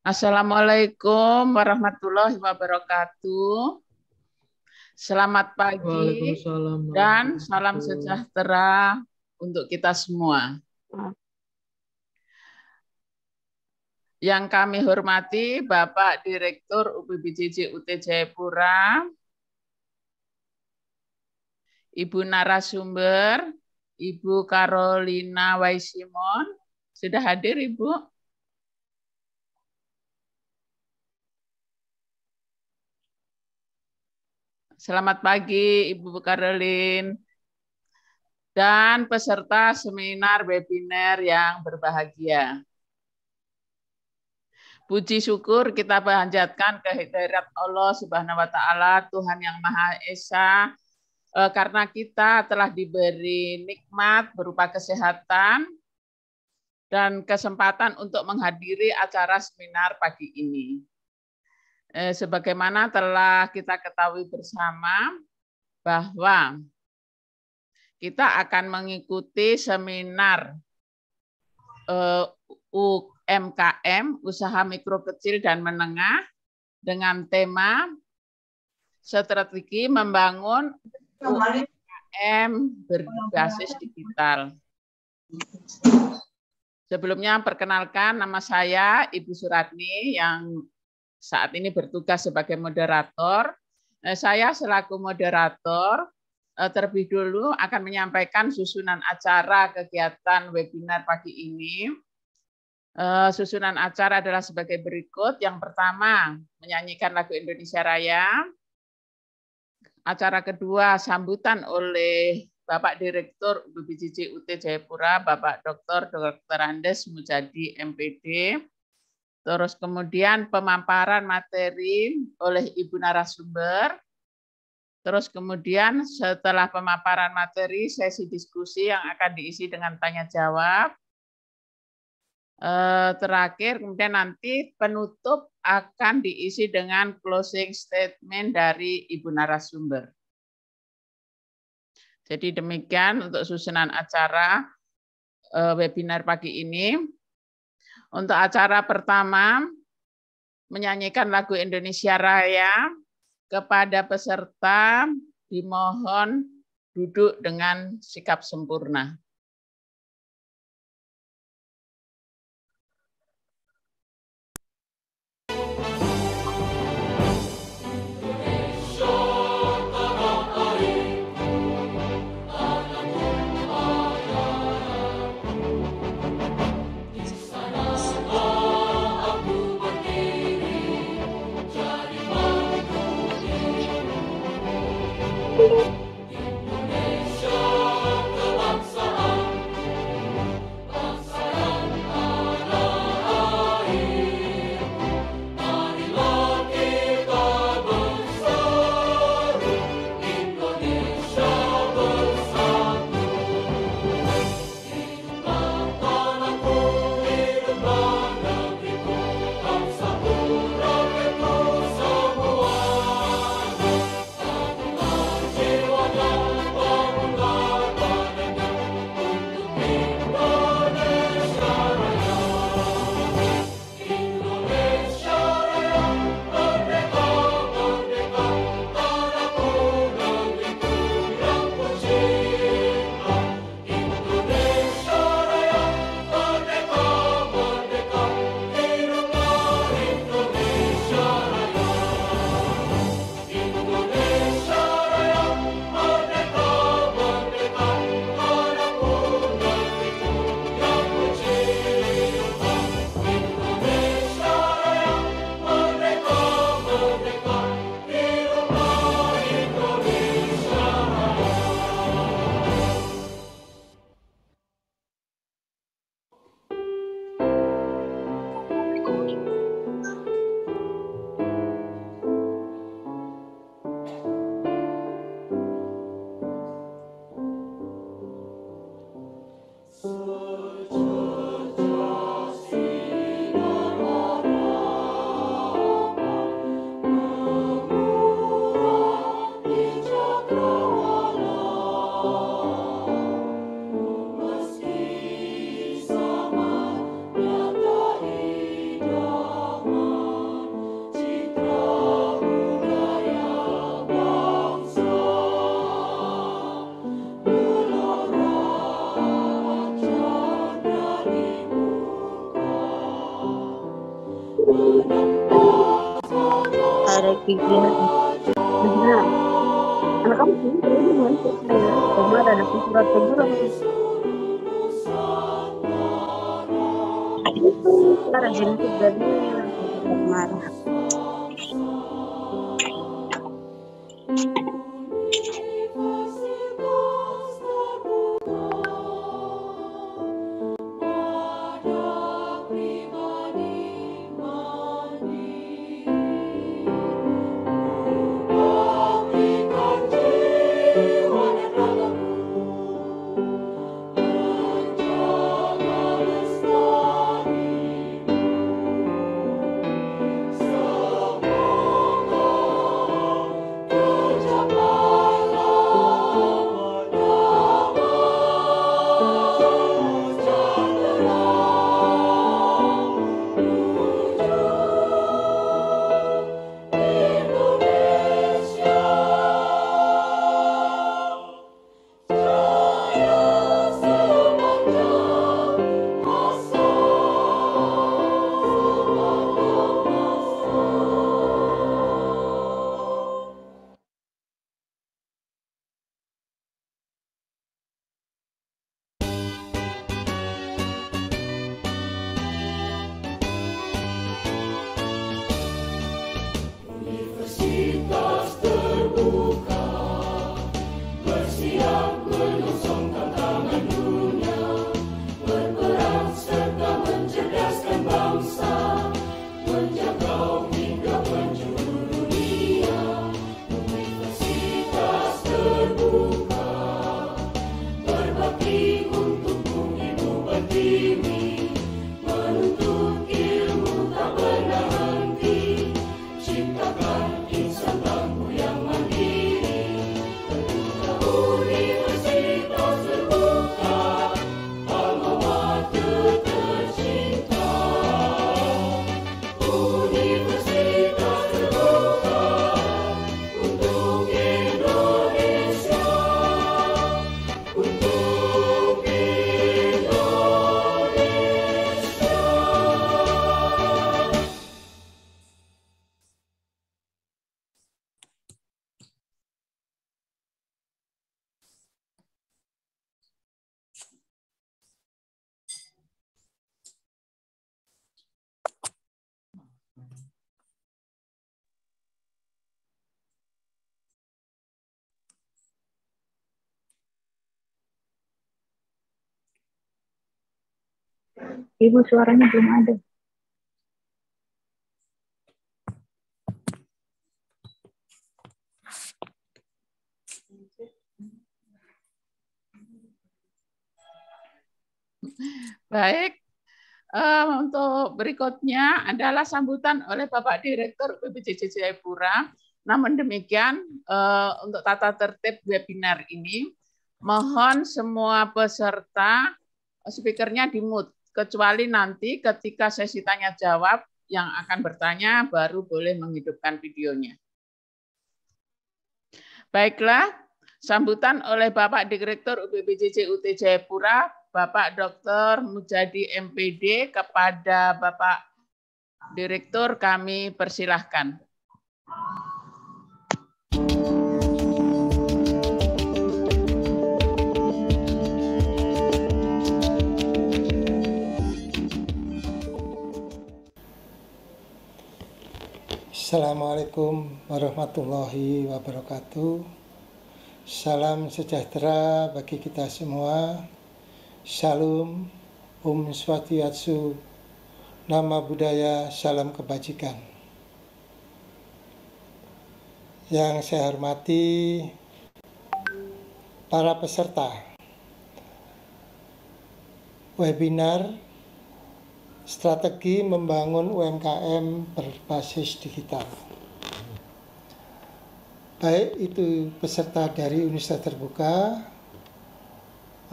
Assalamualaikum warahmatullahi wabarakatuh. Selamat pagi dan salam sejahtera untuk kita semua. Yang kami hormati Bapak Direktur UPBJJ UT Jayapura, Ibu narasumber, Ibu Carolina Waisimon. Sudah hadir, Ibu? Selamat pagi, Ibu Caroline. Dan peserta seminar webinar yang berbahagia. Puji syukur kita panjatkan kehadirat Allah Subhanahu wa taala, Tuhan yang Maha Esa, karena kita telah diberi nikmat berupa kesehatan dan kesempatan untuk menghadiri acara seminar pagi ini. Sebagaimana telah kita ketahui bersama bahwa kita akan mengikuti seminar UMKM, Usaha Mikro Kecil dan Menengah, dengan tema strategi membangun UMKM berbasis digital. Sebelumnya perkenalkan, nama saya Ibu Suratni yang saat ini bertugas sebagai moderator. Saya selaku moderator terlebih dulu akan menyampaikan susunan acara kegiatan webinar pagi ini. Susunan acara adalah sebagai berikut. Yang pertama, menyanyikan lagu Indonesia Raya. Acara kedua, sambutan oleh Bapak Direktur UPBJJ UT Jayapura, Bapak Dr. Andes Mujadi, MPD. Terus kemudian pemaparan materi oleh Ibu narasumber. Terus kemudian setelah pemaparan materi, sesi diskusi yang akan diisi dengan tanya jawab. Terakhir kemudian nanti penutup akan diisi dengan closing statement dari Ibu narasumber. Jadi demikian untuk susunan acara webinar pagi ini. Untuk acara pertama, menyanyikan lagu Indonesia Raya, kepada peserta dimohon duduk dengan sikap sempurna. Jiwa Ada kegiatan. Benar. Anak kamu sih, ini masuk saya. Coba ada surat teguran. Itu cara jentik dari marah. Ibu suaranya belum ada. Baik, untuk berikutnya adalah sambutan oleh Bapak Direktur UPBJJ Jayapura. Namun demikian, untuk tata tertib webinar ini, mohon semua peserta speakernya di-mute, kecuali nanti ketika sesi tanya jawab yang akan bertanya baru boleh menghidupkan videonya. Baiklah, sambutan oleh Bapak Direktur UPBJJ UT Jayapura, Bapak Dr. Mujadi MPD. Kepada Bapak Direktur kami persilahkan. Assalamualaikum warahmatullahi wabarakatuh. Salam sejahtera bagi kita semua. Shalom, Om Swastiastu, Nama Budaya, Salam Kebajikan. Yang saya hormati para peserta webinar Strategi Membangun UMKM Berbasis Digital. Baik itu peserta dari Universitas Terbuka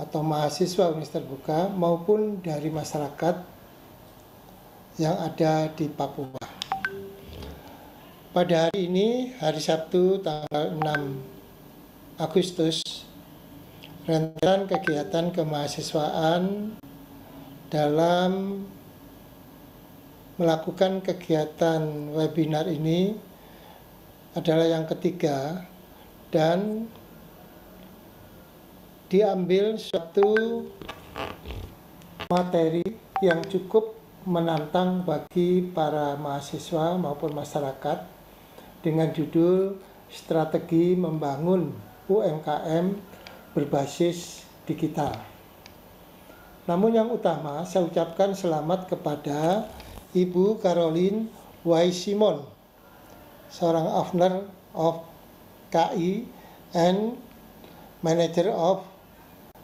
atau mahasiswa Universitas Terbuka maupun dari masyarakat yang ada di Papua. Pada hari ini, hari Sabtu tanggal 6 Agustus, rentetan kegiatan kemahasiswaan dalam melakukan kegiatan webinar ini adalah yang ketiga, dan diambil suatu materi yang cukup menantang bagi para mahasiswa maupun masyarakat dengan judul Strategi Membangun UMKM Berbasis Digital. Namun yang utama, saya ucapkan selamat kepada Ibu Caroline Y. Simon, seorang owner of KI and manager of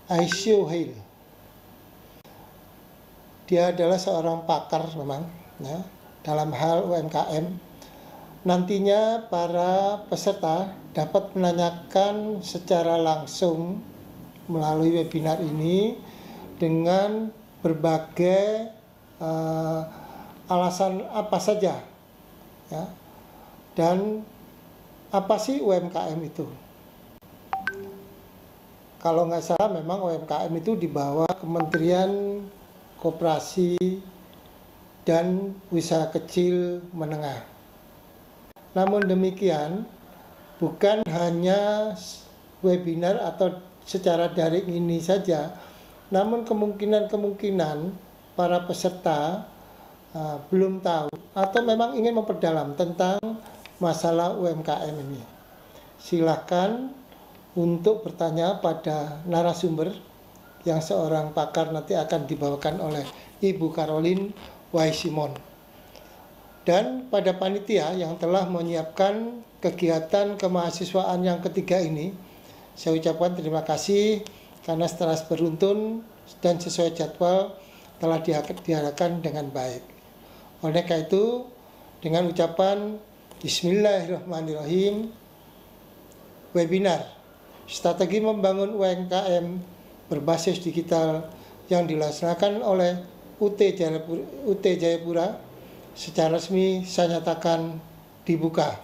ICO Hill. Dia adalah seorang pakar memang ya, dalam hal UMKM. Nantinya para peserta dapat menanyakan secara langsung melalui webinar ini dengan berbagai alasan apa saja ya. Dan apa sih UMKM itu? Kalau nggak salah memang UMKM itu di bawah Kementerian Koperasi dan Usaha Kecil Menengah. Namun demikian, bukan hanya webinar atau secara daring ini saja, namun kemungkinan para peserta belum tahu atau memang ingin memperdalam tentang masalah UMKM ini. Silakan untuk bertanya pada narasumber yang seorang pakar nanti akan dibawakan oleh Ibu Caroline Y. Simon. Dan pada panitia yang telah menyiapkan kegiatan kemahasiswaan yang ketiga ini, saya ucapkan terima kasih karena setelah beruntun dan sesuai jadwal telah diadakan dengan baik. Oleh karena itu, dengan ucapan Bismillahirrahmanirrahim, webinar Strategi Membangun UMKM Berbasis Digital yang dilaksanakan oleh UT Jayapura secara resmi saya nyatakan dibuka.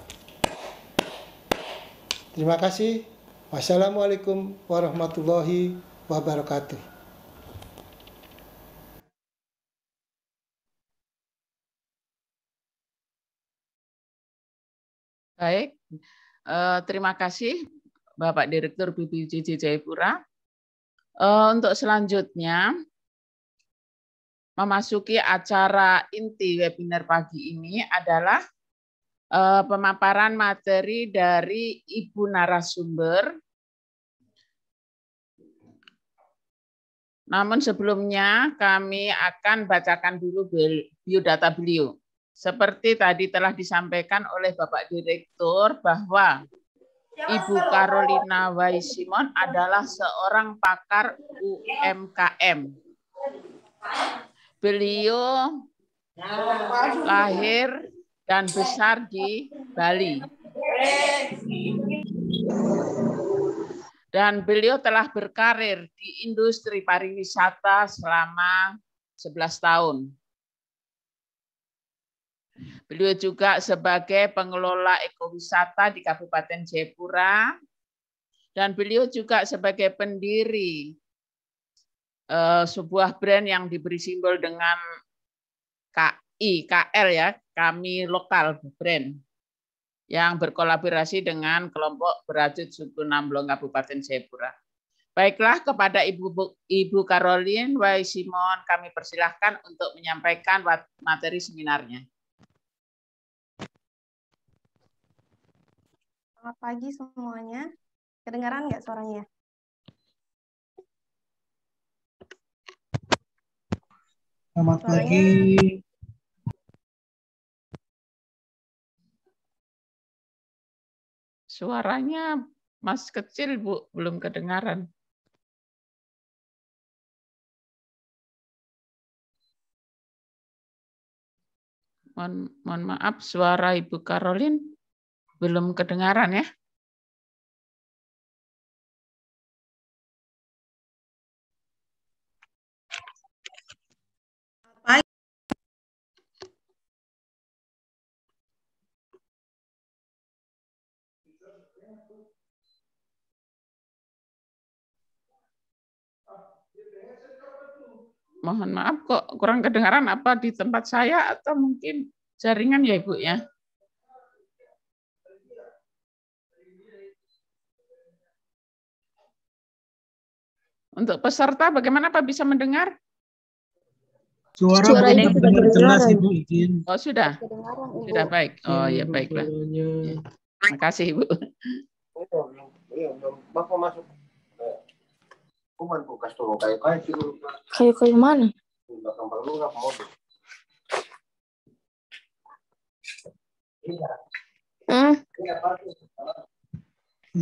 Terima kasih. Wassalamualaikum warahmatullahi wabarakatuh. Baik, terima kasih Bapak Direktur BPJJ Jayapura. Untuk selanjutnya, memasuki acara inti webinar pagi ini adalah pemaparan materi dari Ibu narasumber. Namun sebelumnya kami akan bacakan dulu biodata beliau. Seperti tadi telah disampaikan oleh Bapak Direktur bahwa Ibu Carolina Y. Simon adalah seorang pakar UMKM. Beliau lahir dan besar di Bali. Dan beliau telah berkarir di industri pariwisata selama 11 tahun. Beliau juga sebagai pengelola ekowisata di Kabupaten Jayapura. Dan beliau juga sebagai pendiri sebuah brand yang diberi simbol dengan KL ya, Kami Lokal Brand, yang berkolaborasi dengan kelompok berajut suku Namblong Kabupaten Jayapura. Baiklah, kepada Ibu Caroline Y. Simon kami persilahkan untuk menyampaikan materi seminarnya. Selamat pagi semuanya. Kedengaran nggak suaranya? Selamat pagi. Suaranya masih kecil, Bu, belum kedengaran. Mohon maaf, suara Ibu Caroline belum kedengaran ya. Mohon maaf kok kurang kedengaran, apa di tempat saya atau mungkin jaringan ya Ibu ya? Untuk peserta bagaimana Pak, bisa mendengar? Suaranya sudah jelas Ibu, izin. Oh sudah? Sudah baik. Oh ya baiklah. Ya. Terima kasih Ibu. Bapak masuk. Kuman bukas tuh kayu-kayu. Kayu-kayu mana? Belakang baru nggak mobil.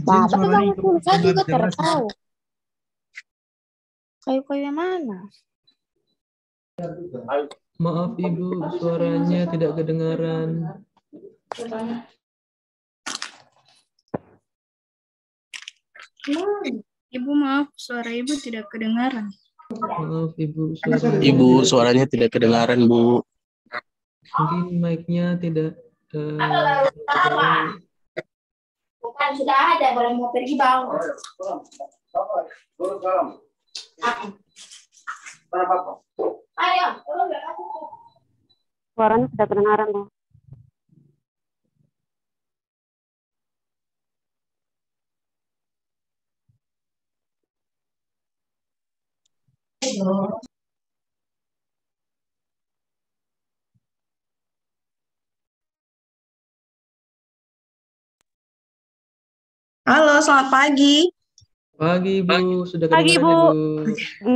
Bapak kan saya juga tahu. Kayu-kayu yang mana? Maaf Ibu, suaranya tidak kedengaran. Ibu maaf, suara Ibu tidak kedengaran. Maaf Ibu, Suaranya tidak kedengaran, Bu. mungkin mic-nya tidak Bukan sudah ada, boleh mau pergi bang. Ayo, suaranya sudah kedengaran Bu. Halo, selamat pagi. Pagi Bu, sudah Pagi, kedengaran Bu. ya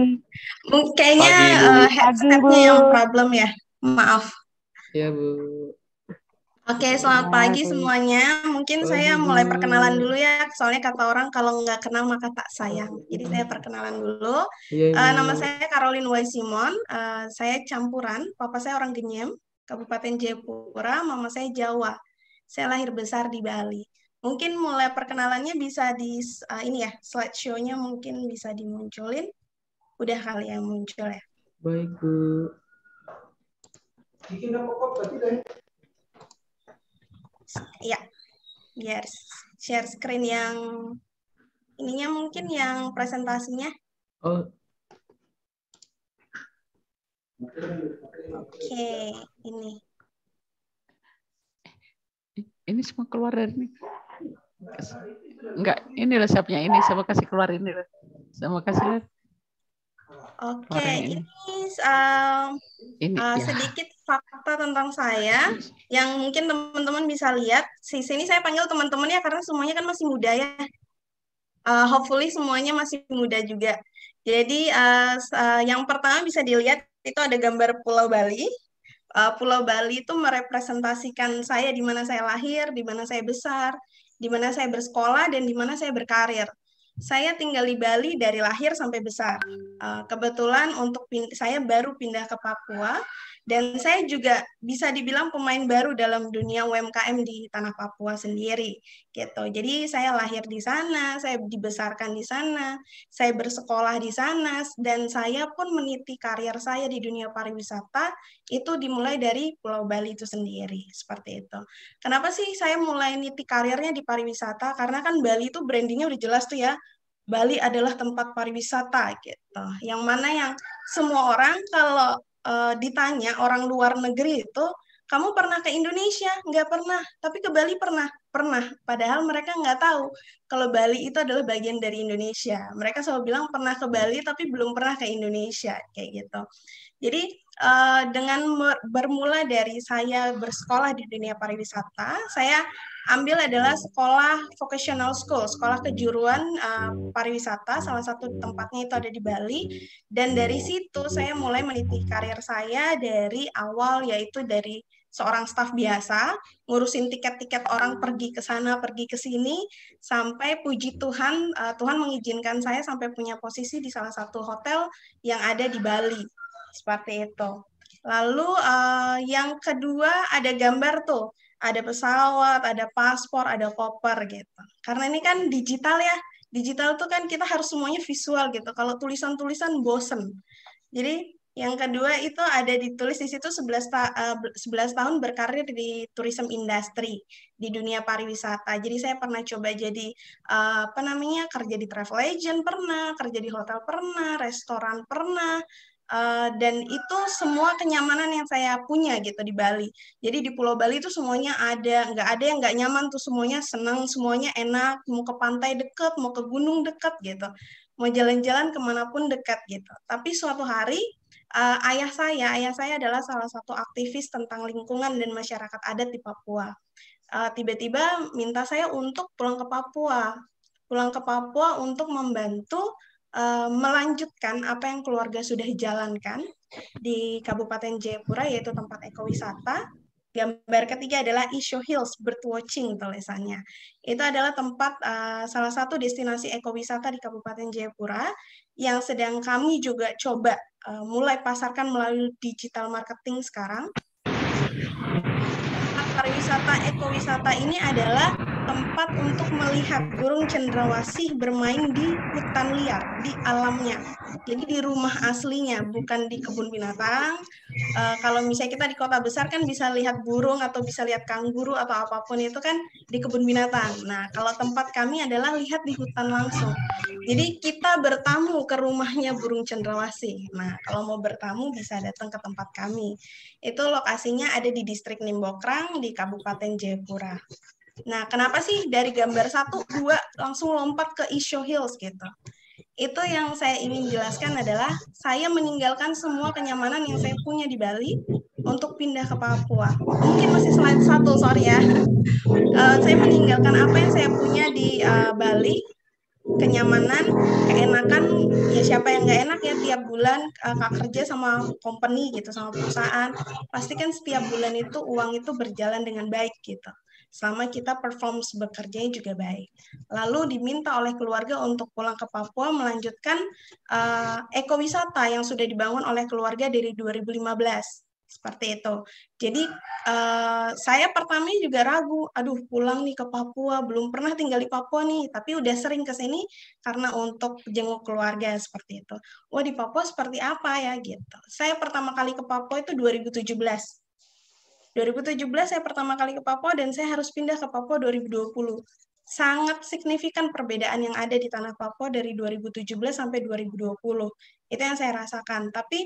Bu? Kayaknya Pagi, Bu. headsetnya yang problem ya. Maaf. Ya Bu. Oke, selamat pagi semuanya. Mungkin Pagi, saya mulai Bu. perkenalan dulu ya. Soalnya kata orang kalau nggak kenal maka tak sayang. Jadi saya perkenalan dulu. Iya Bu. Nama saya Caroline Y. Simon. Saya campuran. Papa saya orang Genyem, Kabupaten Jayapura. Mama saya Jawa. Saya lahir besar di Bali. Mungkin mulai perkenalannya bisa di ini ya, slideshow-nya mungkin bisa dimunculin. Udah kali yang muncul ya. Baik Bu. Ya, biar share screen yang ininya mungkin yang presentasinya. Oh, Oke, ini. Ini semua keluar dari ini. Enggak, ini resepnya ini saya mau kasih keluar ini. Saya mau kasih lihat. Oke, ini. ini Ya. sedikit fakta tentang saya yang mungkin teman-teman bisa lihat. Sini saya panggil teman-teman ya karena semuanya kan masih muda ya. Hopefully semuanya masih muda juga. Jadi yang pertama bisa dilihat itu ada gambar Pulau Bali. Pulau Bali itu merepresentasikan saya di mana saya lahir, di mana saya besar, di mana saya bersekolah, dan di mana saya berkarir. Saya tinggal di Bali dari lahir sampai besar. Kebetulan saya baru pindah ke Papua, dan saya juga bisa dibilang pemain baru dalam dunia UMKM di tanah Papua sendiri. Gitu. Jadi saya lahir di sana, saya dibesarkan di sana, saya bersekolah di sana, dan saya pun meniti karir saya di dunia pariwisata itu dimulai dari Pulau Bali itu sendiri. Seperti itu. Kenapa sih saya mulai niti karirnya di pariwisata? Karena kan Bali itu brandingnya udah jelas tuh ya. Bali adalah tempat pariwisata gitu. Yang mana yang semua orang kalau ditanya orang luar negeri itu, kamu pernah ke Indonesia? Nggak pernah. Tapi ke Bali pernah. Pernah. Padahal mereka nggak tahu kalau Bali itu adalah bagian dari Indonesia. Mereka selalu bilang pernah ke Bali tapi belum pernah ke Indonesia. Kayak gitu. Jadi dengan bermula dari saya bersekolah di dunia pariwisata, saya ambil adalah sekolah vocational school, sekolah kejuruan pariwisata, salah satu tempatnya itu ada di Bali, dan dari situ saya mulai meniti karir saya dari awal, yaitu dari seorang staf biasa, ngurusin tiket-tiket orang pergi ke sana, pergi ke sini, sampai puji Tuhan, Tuhan mengizinkan saya sampai punya posisi di salah satu hotel yang ada di Bali. Seperti itu. Lalu yang kedua ada gambar tuh, ada pesawat, ada paspor, ada koper gitu. Karena ini kan digital ya, digital tuh kan kita harus semuanya visual gitu. Kalau tulisan-tulisan bosen. Jadi yang kedua itu ada ditulis di situ 11 tahun berkarir di tourism industry di dunia pariwisata. Jadi saya pernah coba jadi kerja di travel agent pernah, kerja di hotel pernah, restoran pernah, dan itu semua kenyamanan yang saya punya gitu di Bali. Jadi di Pulau Bali itu semuanya ada, nggak ada yang nggak nyaman tuh, semuanya senang, semuanya enak, mau ke pantai deket, mau ke gunung deket gitu, mau jalan-jalan kemanapun dekat gitu. Tapi suatu hari ayah saya adalah salah satu aktivis tentang lingkungan dan masyarakat adat di Papua. Tiba-tiba minta saya untuk pulang ke Papua untuk membantu melanjutkan apa yang keluarga sudah jalankan di Kabupaten Jayapura, yaitu tempat ekowisata. Gambar ketiga adalah Isho Hills Birdwatching tulisannya. Itu adalah tempat salah satu destinasi ekowisata di Kabupaten Jayapura yang sedang kami juga coba mulai pasarkan melalui digital marketing sekarang. Pariwisata ekowisata ini adalah tempat untuk melihat burung cendrawasih bermain di hutan liar, di alamnya. Jadi di rumah aslinya, bukan di kebun binatang. Kalau misalnya kita di kota besar kan bisa lihat burung atau bisa lihat kanguru atau apapun itu kan di kebun binatang. Nah, kalau tempat kami adalah lihat di hutan langsung. Jadi kita bertamu ke rumahnya burung cendrawasih. Nah, kalau mau bertamu bisa datang ke tempat kami. Itu lokasinya ada di distrik Nimbokrang di Kabupaten Jayapura. Nah, kenapa sih dari gambar 1, 2 langsung lompat ke Isho Hills gitu? Itu yang saya ingin jelaskan adalah saya meninggalkan semua kenyamanan yang saya punya di Bali untuk pindah ke Papua. Mungkin masih slide 1, sorry ya. Saya meninggalkan apa yang saya punya di Bali, kenyamanan, keenakan, ya siapa yang nggak enak ya tiap bulan Kak kerja sama company gitu, sama perusahaan, pastikan setiap bulan itu uang itu berjalan dengan baik gitu. Selama kita performance bekerjanya juga baik. Lalu diminta oleh keluarga untuk pulang ke Papua melanjutkan ekowisata yang sudah dibangun oleh keluarga dari 2015. Seperti itu. Jadi saya pertamanya juga ragu, aduh pulang nih ke Papua, belum pernah tinggal di Papua nih, tapi udah sering ke sini karena untuk jenguk keluarga seperti itu. Wah di Papua seperti apa ya gitu. Saya pertama kali ke Papua itu 2017 saya pertama kali ke Papua dan saya harus pindah ke Papua 2020. Sangat signifikan perbedaan yang ada di tanah Papua dari 2017 sampai 2020. Itu yang saya rasakan. Tapi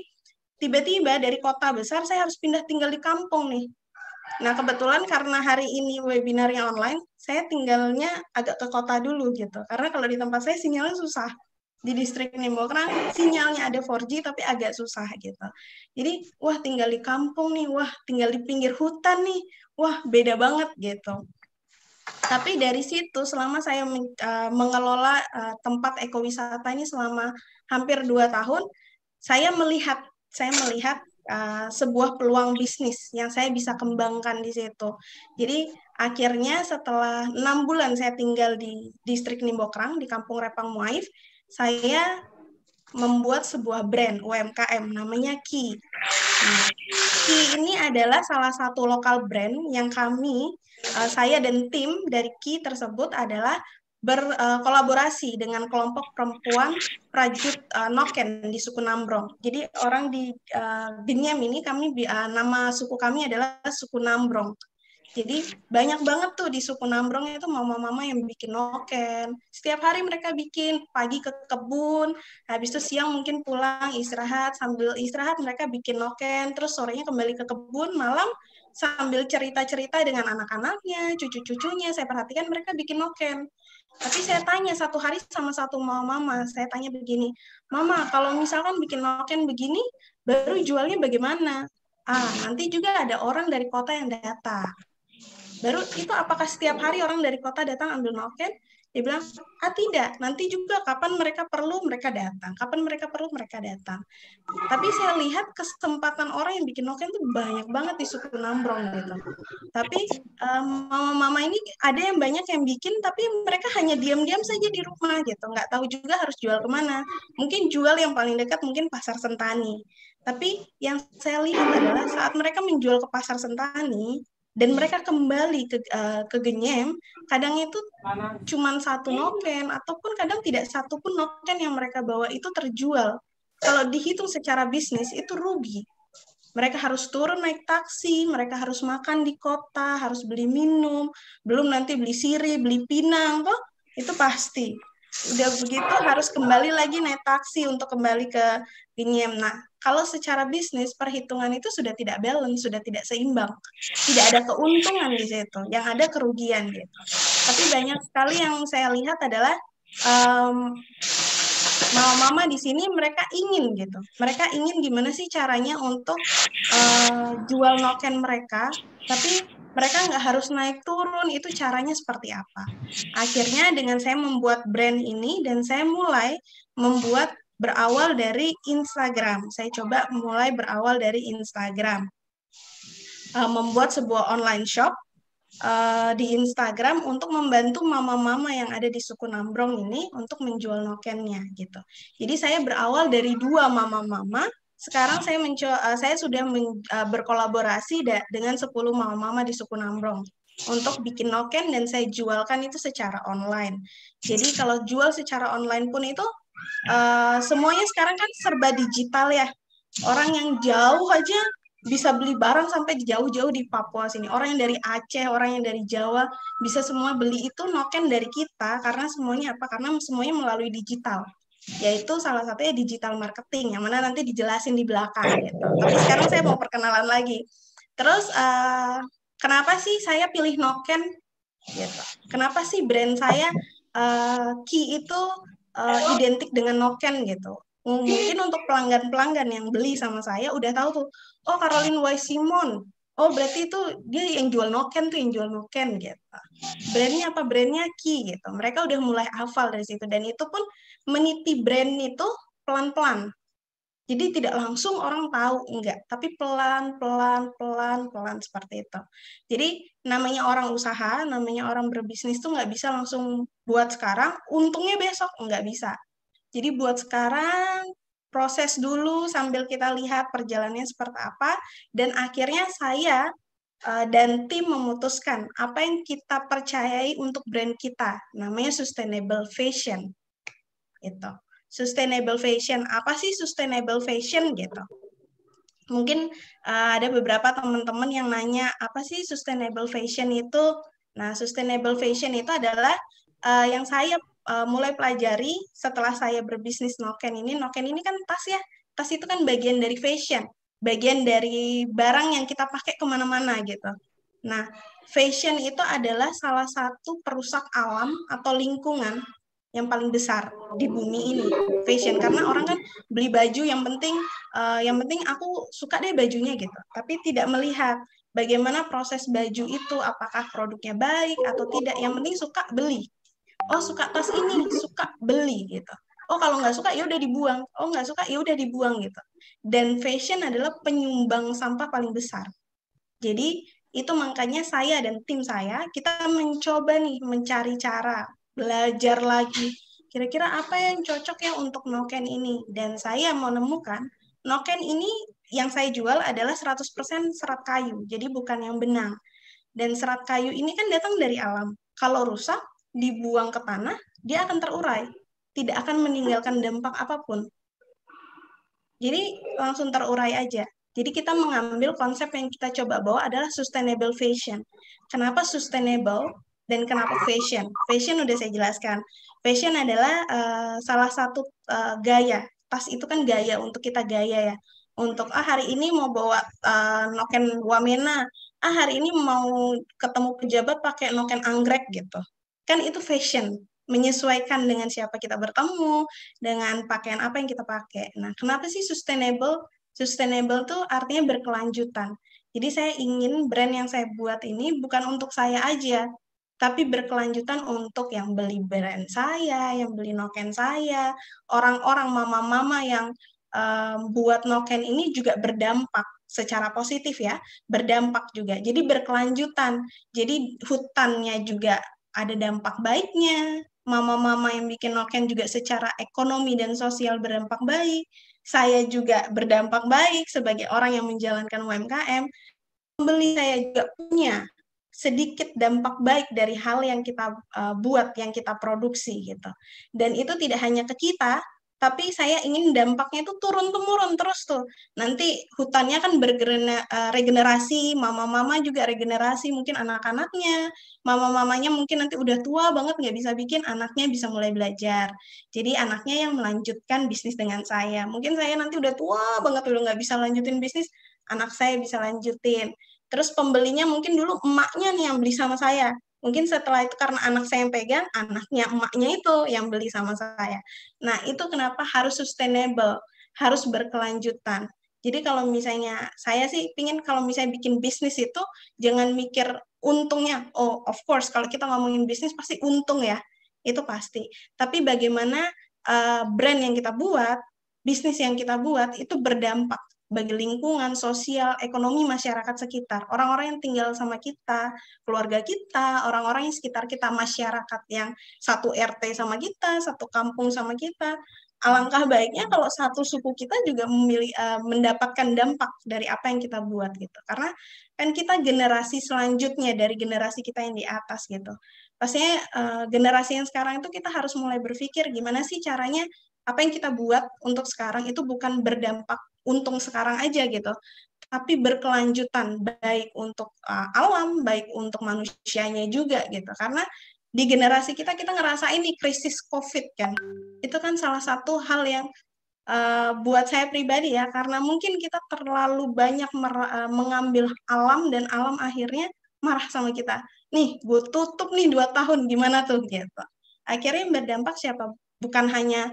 tiba-tiba dari kota besar saya harus pindah tinggal di kampung nih. Nah, kebetulan karena hari ini webinarnya online, saya tinggalnya agak ke kota dulu gitu. Karena kalau di tempat saya sinyalnya susah. Di distrik Nimbokrang sinyalnya ada 4G tapi agak susah gitu. Jadi, wah tinggal di kampung nih, wah tinggal di pinggir hutan nih, wah beda banget gitu. Tapi dari situ selama saya mengelola tempat ekowisata ini selama hampir 2 tahun, saya melihat sebuah peluang bisnis yang saya bisa kembangkan di situ. Jadi akhirnya setelah 6 bulan saya tinggal di distrik Nimbokrang di Kampung Repang Muaif, saya membuat sebuah brand UMKM namanya Ki. Nah, Ki ini adalah salah satu lokal brand yang saya dan tim dari Ki tersebut adalah berkolaborasi dengan kelompok perempuan Prajut Noken di suku Nambrong. Jadi orang di Binyam ini nama suku kami adalah suku Nambrong. Jadi banyak banget tuh di suku Nambrong itu mama-mama yang bikin noken. Setiap hari mereka bikin, pagi ke kebun, habis itu siang mungkin pulang istirahat, sambil istirahat mereka bikin noken, terus sorenya kembali ke kebun, malam sambil cerita-cerita dengan anak-anaknya, cucu-cucunya, saya perhatikan mereka bikin noken. Tapi saya tanya satu hari sama satu mama, saya tanya begini, Mama, kalau misalkan bikin noken begini, baru jualnya bagaimana? Nanti juga ada orang dari kota yang datang. Baru itu apakah setiap hari orang dari kota datang ambil noken? Dia bilang, tidak, nanti juga kapan mereka perlu mereka datang. Kapan mereka perlu mereka datang. Tapi saya lihat kesempatan orang yang bikin noken itu banyak banget di suku Nambrong gitu. Tapi mama-mama ini ada yang banyak yang bikin, tapi mereka hanya diam-diam saja di rumah gitu. Nggak tahu juga harus jual kemana. Mungkin jual yang paling dekat mungkin Pasar Sentani. Tapi yang saya lihat adalah saat mereka menjual ke Pasar Sentani, dan mereka kembali ke Genyem, kadang itu cuma satu noken, ataupun kadang tidak satu pun noken yang mereka bawa itu terjual. Kalau dihitung secara bisnis, itu rugi. Mereka harus turun naik taksi, mereka harus makan di kota, harus beli minum, belum nanti beli sirih, beli pinang, toh itu pasti. Udah begitu harus kembali lagi naik taksi untuk kembali ke Genyem. Nah, kalau secara bisnis perhitungan itu sudah tidak balance, sudah tidak seimbang, tidak ada keuntungan di situ, yang ada kerugian gitu. Tapi banyak sekali yang saya lihat adalah mama-mama di sini mereka ingin gitu, mereka ingin gimana sih caranya untuk jual noken mereka, tapi mereka nggak harus naik turun, itu caranya seperti apa. Akhirnya dengan saya membuat brand ini, dan saya mulai membuat berawal dari Instagram. Saya coba mulai berawal dari Instagram. Membuat sebuah online shop di Instagram untuk membantu mama-mama yang ada di suku Nambrong ini untuk menjual nokennya gitu. Jadi saya berawal dari 2 mama-mama. Sekarang saya sudah berkolaborasi dengan 10 mama-mama di suku Nambrong untuk bikin noken, dan saya jualkan itu secara online. Jadi kalau jual secara online pun itu semuanya sekarang kan serba digital ya. Orang yang jauh aja bisa beli barang sampai jauh-jauh di Papua sini. Orang yang dari Aceh, orang yang dari Jawa bisa semua beli itu noken dari kita, karena semuanya apa? Karena semuanya melalui digital. Yaitu salah satunya digital marketing, yang mana nanti dijelasin di belakang gitu. Tapi sekarang saya mau perkenalan lagi. Terus kenapa sih saya pilih noken gitu? Kenapa sih brand saya Ki itu identik dengan noken gitu? Mungkin untuk pelanggan-pelanggan yang beli sama saya udah tahu tuh, oh Caroline Y. Simon, oh berarti itu dia yang jual noken tuh, yang jual noken gitu. Brandnya apa? Brandnya Ki gitu. Mereka udah mulai hafal dari situ, dan itu pun meniti brand itu pelan-pelan. Jadi tidak langsung orang tahu, enggak, tapi pelan-pelan seperti itu. Jadi namanya orang usaha, namanya orang berbisnis tuh nggak bisa langsung buat sekarang, untungnya besok, nggak bisa. Jadi buat sekarang, proses dulu sambil kita lihat perjalanannya seperti apa, dan akhirnya saya dan tim memutuskan apa yang kita percayai untuk brand kita, namanya sustainable fashion. Itu. Sustainable fashion, apa sih sustainable fashion gitu? Mungkin ada beberapa teman-teman yang nanya, apa sih sustainable fashion itu? Nah, sustainable fashion itu adalah yang saya mulai pelajari setelah saya berbisnis noken ini. Noken ini kan tas ya, tas itu kan bagian dari fashion, bagian dari barang yang kita pakai kemana-mana gitu. Nah, fashion itu adalah salah satu perusak alam atau lingkungan yang paling besar di bumi ini, fashion. Karena orang kan beli baju yang penting aku suka deh bajunya gitu, tapi tidak melihat bagaimana proses baju itu, apakah produknya baik atau tidak. Yang penting suka, beli. Oh suka tas ini, suka, beli gitu. Oh kalau nggak suka ya udah dibuang. Oh nggak suka ya udah dibuang gitu. Dan fashion adalah penyumbang sampah paling besar. Jadi itu makanya saya dan tim saya kita mencoba nih mencari cara, belajar lagi, kira-kira apa yang cocok ya untuk noken ini. Dan saya menemukan noken ini yang saya jual adalah 100% serat kayu, jadi bukan yang benang. Dan serat kayu ini kan datang dari alam. Kalau rusak, dibuang ke tanah, dia akan terurai, tidak akan meninggalkan dampak apapun. Jadi langsung terurai aja. Jadi kita mengambil konsep yang kita coba bawa adalah sustainable fashion. Kenapa sustainable dan kenapa fashion? Fashion udah saya jelaskan. Fashion adalah salah satu gaya. Tas itu kan gaya, untuk kita gaya ya. Untuk hari ini mau bawa noken wamena, hari ini mau ketemu pejabat pakai noken anggrek gitu. Kan itu fashion, menyesuaikan dengan siapa kita bertemu, dengan pakaian apa yang kita pakai. Nah, kenapa sih sustainable? Sustainable tuh artinya berkelanjutan. Jadi saya ingin brand yang saya buat ini bukan untuk saya aja, tapi berkelanjutan untuk yang beli brand saya, yang beli noken saya, orang-orang mama-mama yang buat noken ini juga berdampak secara positif ya, berdampak juga. Jadi berkelanjutan. Jadi hutannya juga ada dampak baiknya. Mama-mama yang bikin noken juga secara ekonomi dan sosial berdampak baik. Saya juga berdampak baik sebagai orang yang menjalankan UMKM. Pembeli saya juga punya sedikit dampak baik dari hal yang kita buat, yang kita produksi gitu. Dan itu tidak hanya ke kita, tapi saya ingin dampaknya itu turun-temurun terus tuh. Nanti hutannya kan regenerasi, mama-mama juga regenerasi, mungkin anak-anaknya, mama-mamanya mungkin nanti udah tua banget nggak bisa bikin, anaknya bisa mulai belajar. Jadi anaknya yang melanjutkan bisnis dengan saya. Mungkin saya nanti udah tua banget, udah nggak bisa lanjutin bisnis, anak saya bisa lanjutin. Terus pembelinya mungkin dulu emaknya nih yang beli sama saya. Mungkin setelah itu karena anak saya yang pegang, anaknya emaknya itu yang beli sama saya. Nah, itu kenapa harus sustainable, harus berkelanjutan. Jadi kalau misalnya, saya sih pingin kalau misalnya bikin bisnis itu, jangan mikir untungnya. Oh, of course, kalau kita ngomongin bisnis pasti untung ya, itu pasti. Tapi bagaimana brand yang kita buat, bisnis yang kita buat, itu berdampak bagi lingkungan, sosial, ekonomi masyarakat sekitar. Orang-orang yang tinggal sama kita, keluarga kita, orang-orang yang sekitar kita, masyarakat yang satu RT sama kita, satu kampung sama kita. Alangkah baiknya kalau satu suku kita juga mendapatkan dampak dari apa yang kita buat gitu. Karena kan kita generasi selanjutnya dari generasi kita yang di atas gitu. Pastinya generasi yang sekarang itu kita harus mulai berpikir gimana sih caranya apa yang kita buat untuk sekarang itu bukan berdampak untung sekarang aja gitu, tapi berkelanjutan baik untuk alam, baik untuk manusianya juga gitu. Karena di generasi kita ngerasa ini krisis COVID kan, itu kan salah satu hal yang buat saya pribadi ya, karena mungkin kita terlalu banyak mengambil alam dan alam akhirnya marah sama kita. Nih, gue tutup nih 2 tahun, gimana tuh gitu. Akhirnya yang berdampak siapa? Bukan hanya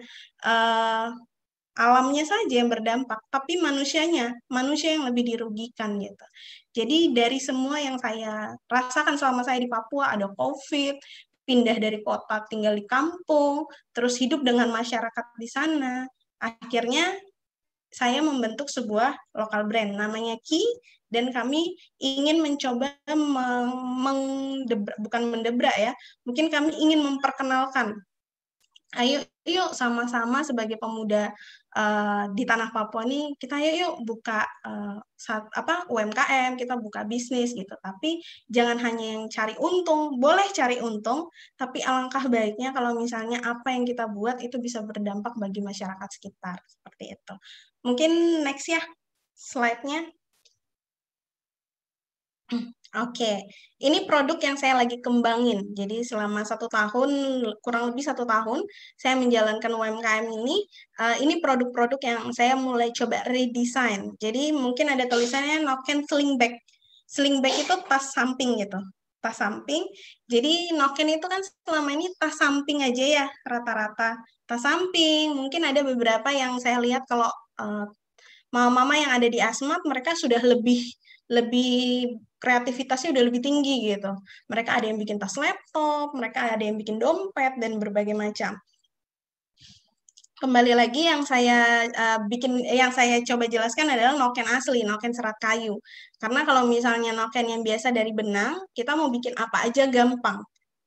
alamnya saja yang berdampak, tapi manusia yang lebih dirugikan gitu. Jadi dari semua yang saya rasakan selama saya di Papua, ada COVID, pindah dari kota tinggal di kampung, terus hidup dengan masyarakat di sana, akhirnya saya membentuk sebuah lokal brand namanya Ki, dan kami ingin mencoba bukan mendebrak ya, mungkin kami ingin memperkenalkan. Ayo yuk sama-sama sebagai pemuda di tanah Papua nih, kita yuk buka UMKM, kita buka bisnis gitu. Tapi jangan hanya yang cari untung, boleh cari untung, tapi alangkah baiknya kalau misalnya apa yang kita buat itu bisa berdampak bagi masyarakat sekitar, seperti itu. Mungkin next ya, slide-nya. Oke, ini produk yang saya lagi kembangin. Jadi selama 1 tahun, kurang lebih 1 tahun, saya menjalankan UMKM ini. Ini produk-produk yang saya mulai coba redesign. Jadi mungkin ada tulisannya Noken Sling Bag. Sling Bag itu tas samping gitu. Tas samping. Jadi Noken itu kan selama ini tas samping aja ya, rata-rata. Tas samping, mungkin ada beberapa yang saya lihat kalau mama-mama yang ada di Asmat, mereka sudah lebih kreativitasnya udah lebih tinggi gitu. Mereka ada yang bikin tas laptop, mereka ada yang bikin dompet, dan berbagai macam. Kembali lagi yang saya yang saya coba jelaskan adalah noken asli, noken serat kayu. Karena kalau misalnya noken yang biasa dari benang, kita mau bikin apa aja gampang.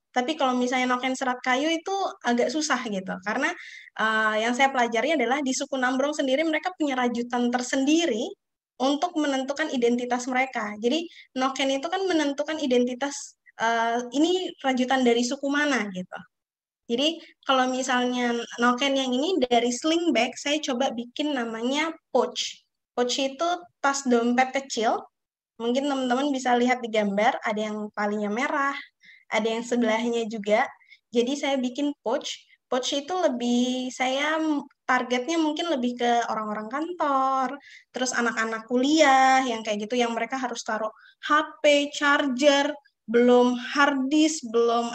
Tapi kalau misalnya noken serat kayu itu agak susah gitu. Karena yang saya pelajari adalah di suku Nambrong sendiri mereka punya rajutan tersendiri untuk menentukan identitas mereka. Jadi noken itu kan menentukan identitas ini rajutan dari suku mana gitu. Jadi kalau misalnya noken yang ini dari sling bag, saya coba bikin namanya pouch. Pouch itu tas dompet kecil. Mungkin teman-teman bisa lihat di gambar, ada yang palingnya merah, ada yang sebelahnya juga. Jadi saya bikin pouch. Pouch itu saya targetnya mungkin lebih ke orang-orang kantor, terus anak-anak kuliah yang kayak gitu, yang mereka harus taruh HP, charger, belum hard disk, belum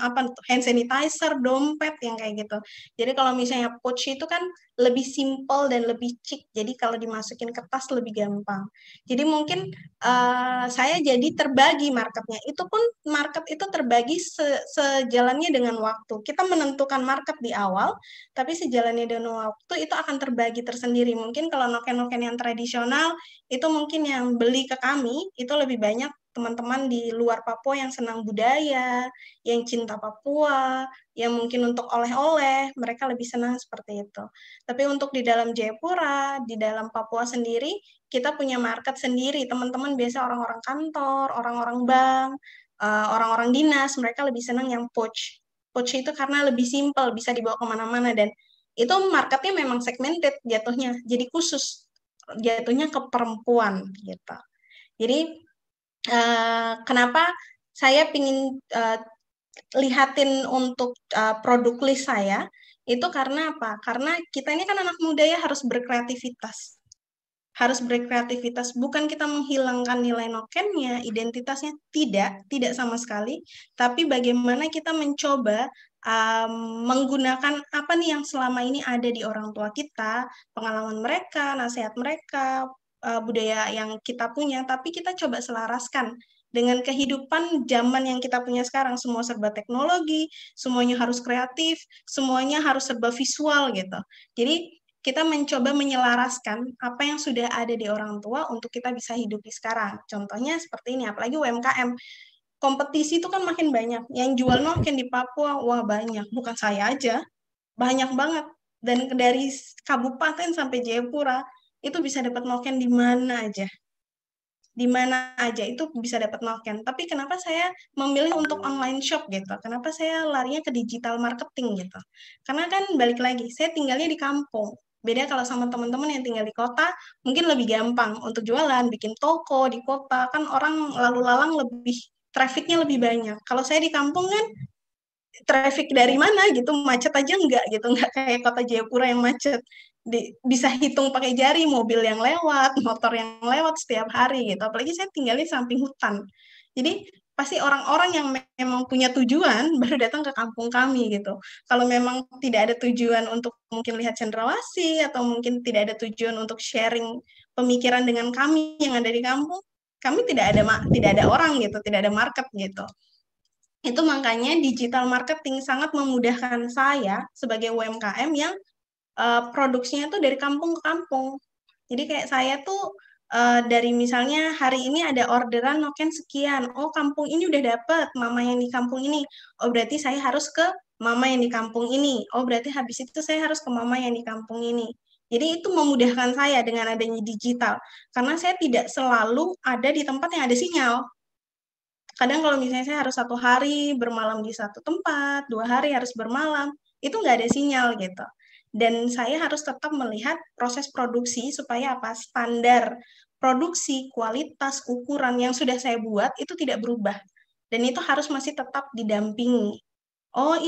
hand sanitizer, dompet yang kayak gitu. Jadi kalau misalnya pouch itu kan lebih simple dan lebih chic, jadi kalau dimasukin ke tas lebih gampang. Jadi mungkin saya jadi terbagi marketnya. Itu pun market itu terbagi sejalannya dengan waktu. Kita menentukan market di awal, tapi sejalannya dengan waktu itu akan terbagi tersendiri. Mungkin kalau noken-noken yang tradisional, itu mungkin yang beli ke kami, itu lebih banyak teman-teman di luar Papua yang senang budaya, yang cinta Papua, yang mungkin untuk oleh-oleh, mereka lebih senang seperti itu. Tapi untuk di dalam Jayapura, di dalam Papua sendiri, kita punya market sendiri. Teman-teman biasa orang-orang kantor, orang-orang bank, orang-orang dinas, mereka lebih senang yang pouch. Pouch itu karena lebih simpel, bisa dibawa kemana-mana, dan itu marketnya memang segmented jatuhnya, jadi khusus, jatuhnya ke perempuan gitu. Jadi kenapa saya pingin lihatin untuk produk list saya, itu karena apa? Karena kita ini kan anak muda ya, harus berkreativitas. Harus berkreativitas, bukan kita menghilangkan nilai nokennya, identitasnya, tidak sama sekali, tapi bagaimana kita mencoba menggunakan apa nih yang selama ini ada di orang tua kita, pengalaman mereka, nasihat mereka, budaya yang kita punya, tapi kita coba selaraskan dengan kehidupan zaman yang kita punya sekarang. Semua serba teknologi, semuanya harus kreatif, semuanya harus serba visual gitu. Jadi kita mencoba menyelaraskan apa yang sudah ada di orang tua untuk kita bisa hidupi sekarang. Contohnya seperti ini, apalagi UMKM. Kompetisi itu kan makin banyak. Yang jual noken di Papua, wah banyak. Bukan saya aja, banyak banget. Dan dari kabupaten sampai Jayapura, itu bisa dapat noken di mana aja. Di mana aja itu bisa dapat noken. Tapi kenapa saya memilih untuk online shop gitu? Kenapa saya larinya ke digital marketing gitu? Karena kan balik lagi, saya tinggalnya di kampung. Beda kalau sama teman-teman yang tinggal di kota, mungkin lebih gampang untuk jualan, bikin toko di kota, kan orang lalu lalang lebih, trafficnya lebih banyak. Kalau saya di kampung kan, traffic dari mana gitu, macet aja enggak gitu, enggak kayak kota Jayapura yang macet. Bisa hitung pakai jari mobil yang lewat, motor yang lewat setiap hari gitu. Apalagi saya tinggal di samping hutan. Jadi pasti orang-orang yang memang punya tujuan baru datang ke kampung kami gitu. Kalau memang tidak ada tujuan untuk mungkin lihat cendrawasih atau mungkin tidak ada tujuan untuk sharing pemikiran dengan kami yang ada di kampung, kami tidak ada orang gitu, tidak ada market gitu. Itu makanya digital marketing sangat memudahkan saya sebagai UMKM yang produksinya tuh dari kampung ke kampung. Jadi kayak saya tuh dari misalnya hari ini ada orderan noken sekian, oh kampung ini udah dapet, mama yang di kampung ini, oh berarti saya harus ke mama yang di kampung ini, oh berarti habis itu saya harus ke mama yang di kampung ini. Jadi itu memudahkan saya dengan adanya digital, karena saya tidak selalu ada di tempat yang ada sinyal. Kadang kalau misalnya saya harus 1 hari bermalam di satu tempat, 2 hari harus bermalam, itu nggak ada sinyal gitu. Dan saya harus tetap melihat proses produksi supaya apa, standar produksi, kualitas, ukuran yang sudah saya buat itu tidak berubah. Dan itu harus masih tetap didampingi. Oh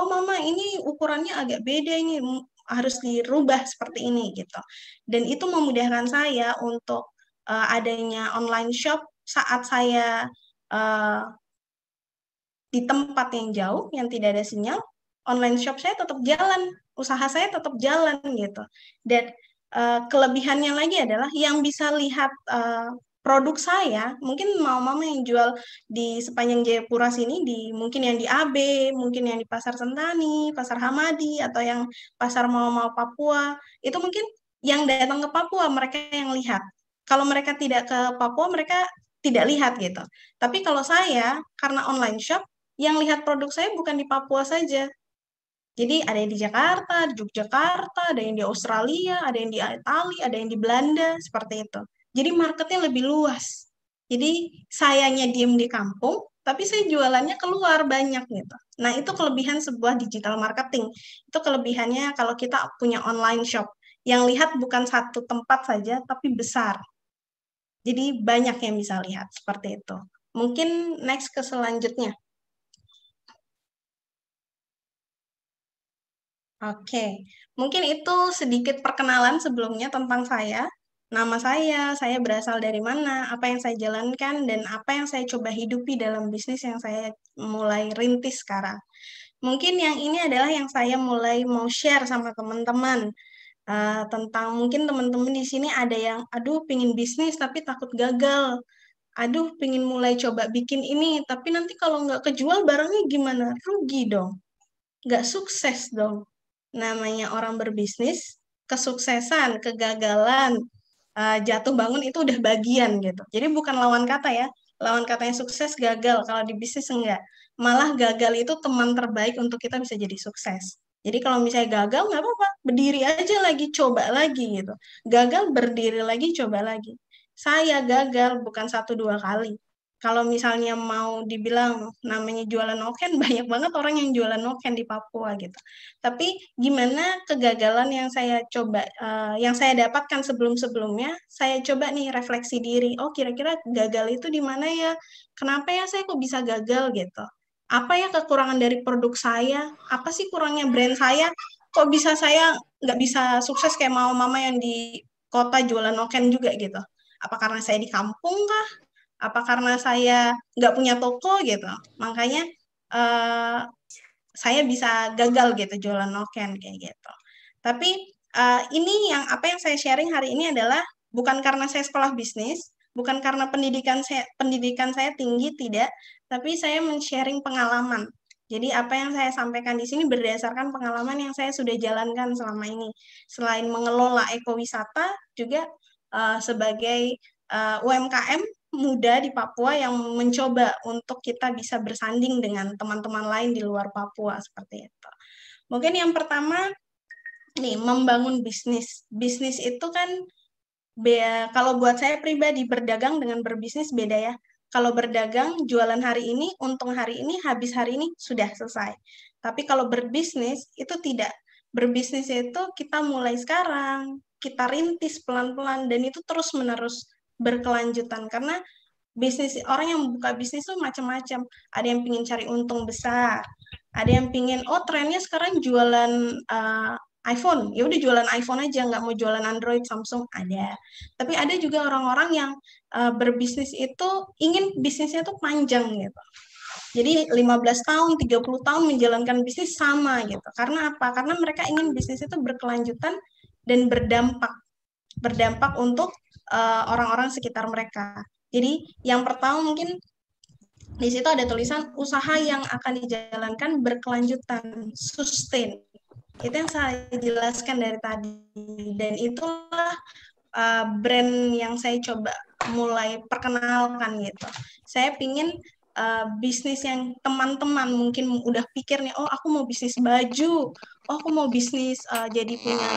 mama ini ukurannya agak beda, ini harus dirubah seperti ini gitu. Dan itu memudahkan saya untuk adanya online shop saat saya di tempat yang jauh, yang tidak ada sinyal, online shop saya tetap jalan, usaha saya tetap jalan gitu. Dan kelebihannya lagi adalah yang bisa lihat produk saya, mungkin mama yang jual di sepanjang Jayapura sini, mungkin yang di AB, mungkin yang di Pasar Sentani, Pasar Hamadi, atau yang Pasar Mama Papua, itu mungkin yang datang ke Papua mereka yang lihat. Kalau mereka tidak ke Papua, mereka tidak lihat gitu. Tapi kalau saya, karena online shop, yang lihat produk saya bukan di Papua saja. Jadi ada yang di Jakarta, di Yogyakarta, ada yang di Australia, ada yang di Italia, ada yang di Belanda, seperti itu. Jadi marketnya lebih luas. Jadi sayanya diem di kampung, tapi saya jualannya keluar banyak gitu. Nah itu kelebihan sebuah digital marketing. Itu kelebihannya kalau kita punya online shop. Yang lihat bukan satu tempat saja, tapi besar. Jadi banyak yang bisa lihat, seperti itu. Mungkin next ke selanjutnya. Oke, mungkin itu sedikit perkenalan sebelumnya tentang saya. Nama saya berasal dari mana, apa yang saya jalankan, dan apa yang saya coba hidupi dalam bisnis yang saya mulai rintis sekarang. Mungkin yang ini adalah yang saya mulai mau share sama teman-teman. Tentang mungkin teman-teman di sini ada yang, aduh pingin bisnis tapi takut gagal. Aduh pingin mulai coba bikin ini, tapi nanti kalau nggak kejual barangnya gimana? Rugi dong. Nggak sukses dong. Namanya orang berbisnis, kesuksesan, kegagalan, jatuh bangun itu udah bagian gitu. Jadi bukan lawan kata ya. Lawan katanya sukses, gagal. Kalau di bisnis enggak. Malah gagal itu teman terbaik untuk kita bisa jadi sukses. Jadi kalau misalnya gagal, nggak apa-apa. Berdiri aja lagi, coba lagi gitu. Gagal, berdiri lagi, coba lagi. Saya gagal bukan 1-2 kali. Kalau misalnya mau dibilang namanya jualan noken, banyak banget orang yang jualan noken di Papua gitu. Tapi gimana kegagalan yang saya coba, yang saya dapatkan sebelum-sebelumnya, saya coba nih refleksi diri. Oh, kira-kira gagal itu di mana ya? Kenapa ya saya kok bisa gagal gitu? Apa ya kekurangan dari produk saya? Apa sih kurangnya brand saya? Kok bisa saya nggak bisa sukses kayak mama yang di kota jualan noken juga gitu? Apa karena saya di kampung kah? Apa karena saya nggak punya toko gitu, makanya saya bisa gagal gitu jualan noken kayak gitu. Tapi ini apa yang saya sharing hari ini adalah bukan karena saya sekolah bisnis, bukan karena pendidikan saya tinggi, tidak, tapi saya men-sharing pengalaman. Jadi apa yang saya sampaikan di sini berdasarkan pengalaman yang saya sudah jalankan selama ini. Selain mengelola ekowisata, juga sebagai UMKM muda di Papua yang mencoba untuk kita bisa bersanding dengan teman-teman lain di luar Papua seperti itu. Mungkin yang pertama nih, membangun bisnis. Bisnis itu kan kalau buat saya pribadi, berdagang dengan berbisnis beda ya. Kalau berdagang, jualan hari ini, untung hari ini, habis hari ini, sudah selesai. Tapi kalau berbisnis, itu tidak. Berbisnis itu kita mulai sekarang, kita rintis pelan-pelan, dan itu terus-menerus berkelanjutan. Karena bisnis, orang yang buka bisnis itu macam-macam. Ada yang ingin cari untung besar, ada yang ingin, oh trennya sekarang jualan iPhone, ya udah jualan iPhone aja, nggak mau jualan Android, Samsung, ada. Tapi ada juga orang-orang yang berbisnis itu ingin bisnisnya tuh panjang gitu. Jadi 15 tahun, 30 tahun menjalankan bisnis sama gitu. Karena apa? Karena mereka ingin bisnis itu berkelanjutan dan berdampak untuk orang-orang sekitar mereka. Jadi yang pertama mungkin di situ ada tulisan usaha yang akan dijalankan berkelanjutan, sustain. Itu yang saya jelaskan dari tadi, dan itulah brand yang saya coba mulai perkenalkan gitu. Saya pingin bisnis yang teman-teman mungkin udah pikir nih, oh aku mau bisnis baju, oh aku mau bisnis jadi punya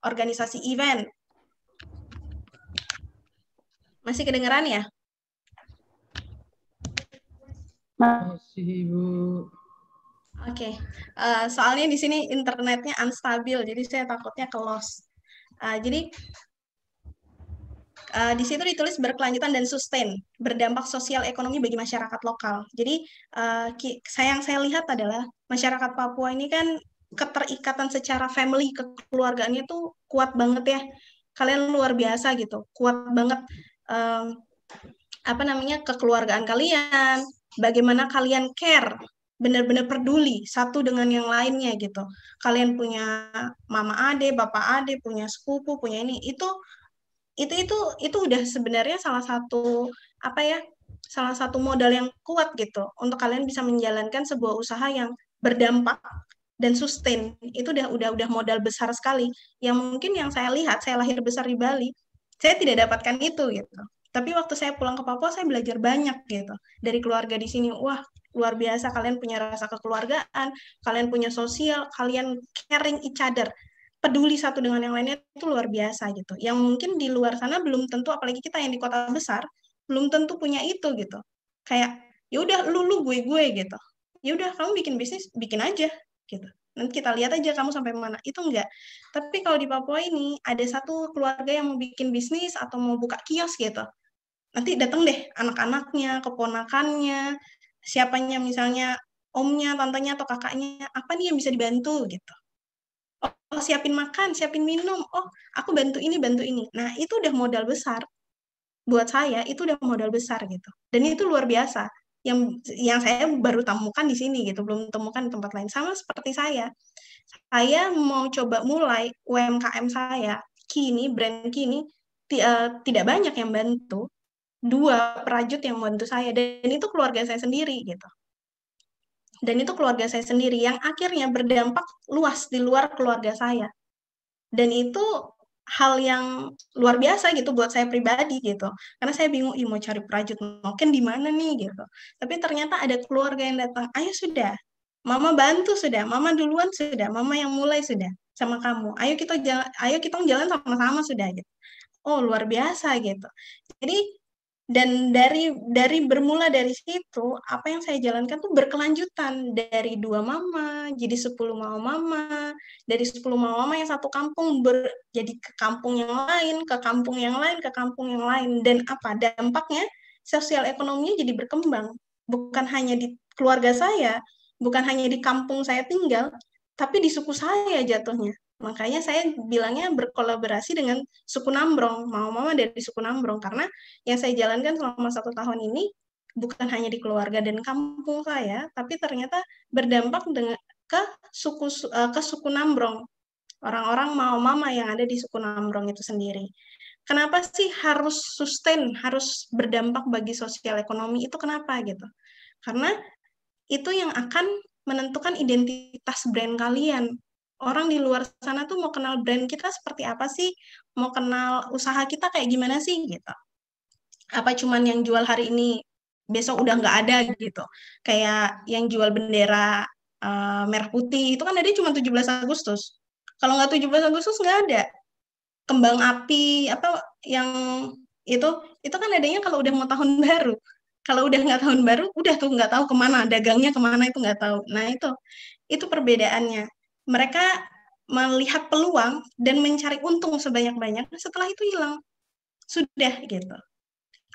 organisasi event. Masih kedengeran ya? Masih, Ibu. Oke, soalnya di sini internetnya unstabil, jadi saya takutnya ke loss. Jadi di situ ditulis berkelanjutan dan sustain, berdampak sosial ekonomi bagi masyarakat lokal. Jadi yang saya lihat adalah masyarakat Papua ini kan keterikatan secara family, kekeluargaannya tuh kuat banget ya. Kalian luar biasa gitu, kuat banget kekeluargaan kalian, bagaimana kalian care, benar-benar peduli satu dengan yang lainnya gitu. Kalian punya mama ade, bapak ade, punya sepupu, punya ini, itu udah sebenarnya salah satu modal yang kuat gitu untuk kalian bisa menjalankan sebuah usaha yang berdampak dan sustain. Itu udah modal besar sekali yang mungkin yang saya lihat, saya lahir besar di Bali, saya tidak dapatkan itu gitu. Tapi waktu saya pulang ke Papua, saya belajar banyak gitu dari keluarga di sini. Wah, luar biasa, kalian punya rasa kekeluargaan, kalian punya sosial, kalian caring each other, peduli satu dengan yang lainnya, itu luar biasa gitu. Yang mungkin di luar sana belum tentu, apalagi kita yang di kota besar, belum tentu punya itu gitu. Kayak ya udah lu gue gitu. Ya udah kamu bikin bisnis, bikin aja gitu. Nanti kita lihat aja kamu sampai mana. Itu enggak. Tapi kalau di Papua ini ada satu keluarga yang mau bikin bisnis atau mau buka kios gitu. Nanti datang deh anak-anaknya, keponakannya, siapanya misalnya omnya, tantenya atau kakaknya, apa nih yang bisa dibantu gitu. Oh, siapin makan, siapin minum. Oh, aku bantu ini, bantu ini. Nah, itu udah modal besar. Buat saya, itu udah modal besar gitu. Dan itu luar biasa. Yang saya baru temukan di sini gitu, belum temukan di tempat lain. Sama seperti saya. Saya mau coba mulai UMKM saya, brand kini, tidak banyak yang bantu. 2 perajut yang membantu saya. Dan itu keluarga saya sendiri gitu. Dan itu keluarga saya sendiri yang akhirnya berdampak luas di luar keluarga saya. Dan itu hal yang luar biasa gitu buat saya pribadi gitu. Karena saya bingung, mau cari perajut noken di mana nih gitu. Tapi ternyata ada keluarga yang datang, ayo sudah, mama bantu sudah, mama duluan sudah, mama yang mulai sudah sama kamu. Ayo kita jalan sama-sama sudah gitu. Oh, luar biasa gitu. Jadi Dan dari bermula dari situ, apa yang saya jalankan tuh berkelanjutan dari 2 mama jadi 10 mama, dari 10 mama yang satu kampung jadi ke kampung yang lain, ke kampung yang lain, ke kampung yang lain, dan apa dampaknya sosial ekonominya jadi berkembang, bukan hanya di keluarga saya, bukan hanya di kampung saya tinggal, tapi di suku saya jatuhnya. Makanya saya bilangnya berkolaborasi dengan suku Nambrong, mama-mama dari suku Nambrong, karena yang saya jalankan selama 1 tahun ini bukan hanya di keluarga dan kampung saya, tapi ternyata berdampak ke suku Nambrong, orang-orang mama-mama yang ada di suku Nambrong itu sendiri. Kenapa sih harus sustain, harus berdampak bagi sosial ekonomi itu kenapa gitu? Karena itu yang akan menentukan identitas brand kalian. Orang di luar sana tuh mau kenal brand kita seperti apa sih? Mau kenal usaha kita kayak gimana sih gitu. Apa cuman yang jual hari ini, besok udah nggak ada gitu. Kayak yang jual bendera merah putih, itu kan ada cuma 17 Agustus. Kalau nggak 17 Agustus nggak ada. Kembang api, apa yang itu kan adanya kalau udah mau tahun baru. Kalau udah nggak tahun baru, udah tuh nggak tahu kemana, dagangnya kemana itu nggak tahu. Nah itu perbedaannya. Mereka melihat peluang dan mencari untung sebanyak-banyaknya, setelah itu hilang. Sudah gitu.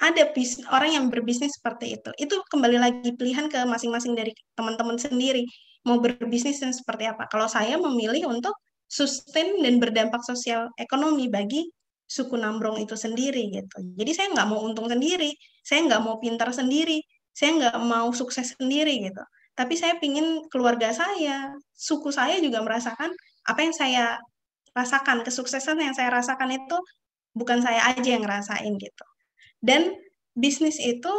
Ada orang yang berbisnis seperti itu. Itu kembali lagi pilihan ke masing-masing dari teman-teman sendiri. Mau berbisnis dan seperti apa. Kalau saya memilih untuk sustain dan berdampak sosial ekonomi bagi suku Nambrong itu sendiri gitu. Jadi saya nggak mau untung sendiri, saya nggak mau pintar sendiri, saya nggak mau sukses sendiri gitu. Tapi saya pingin keluarga saya, suku saya juga merasakan apa yang saya rasakan, kesuksesan yang saya rasakan itu bukan saya aja yang ngerasain gitu. Dan bisnis itu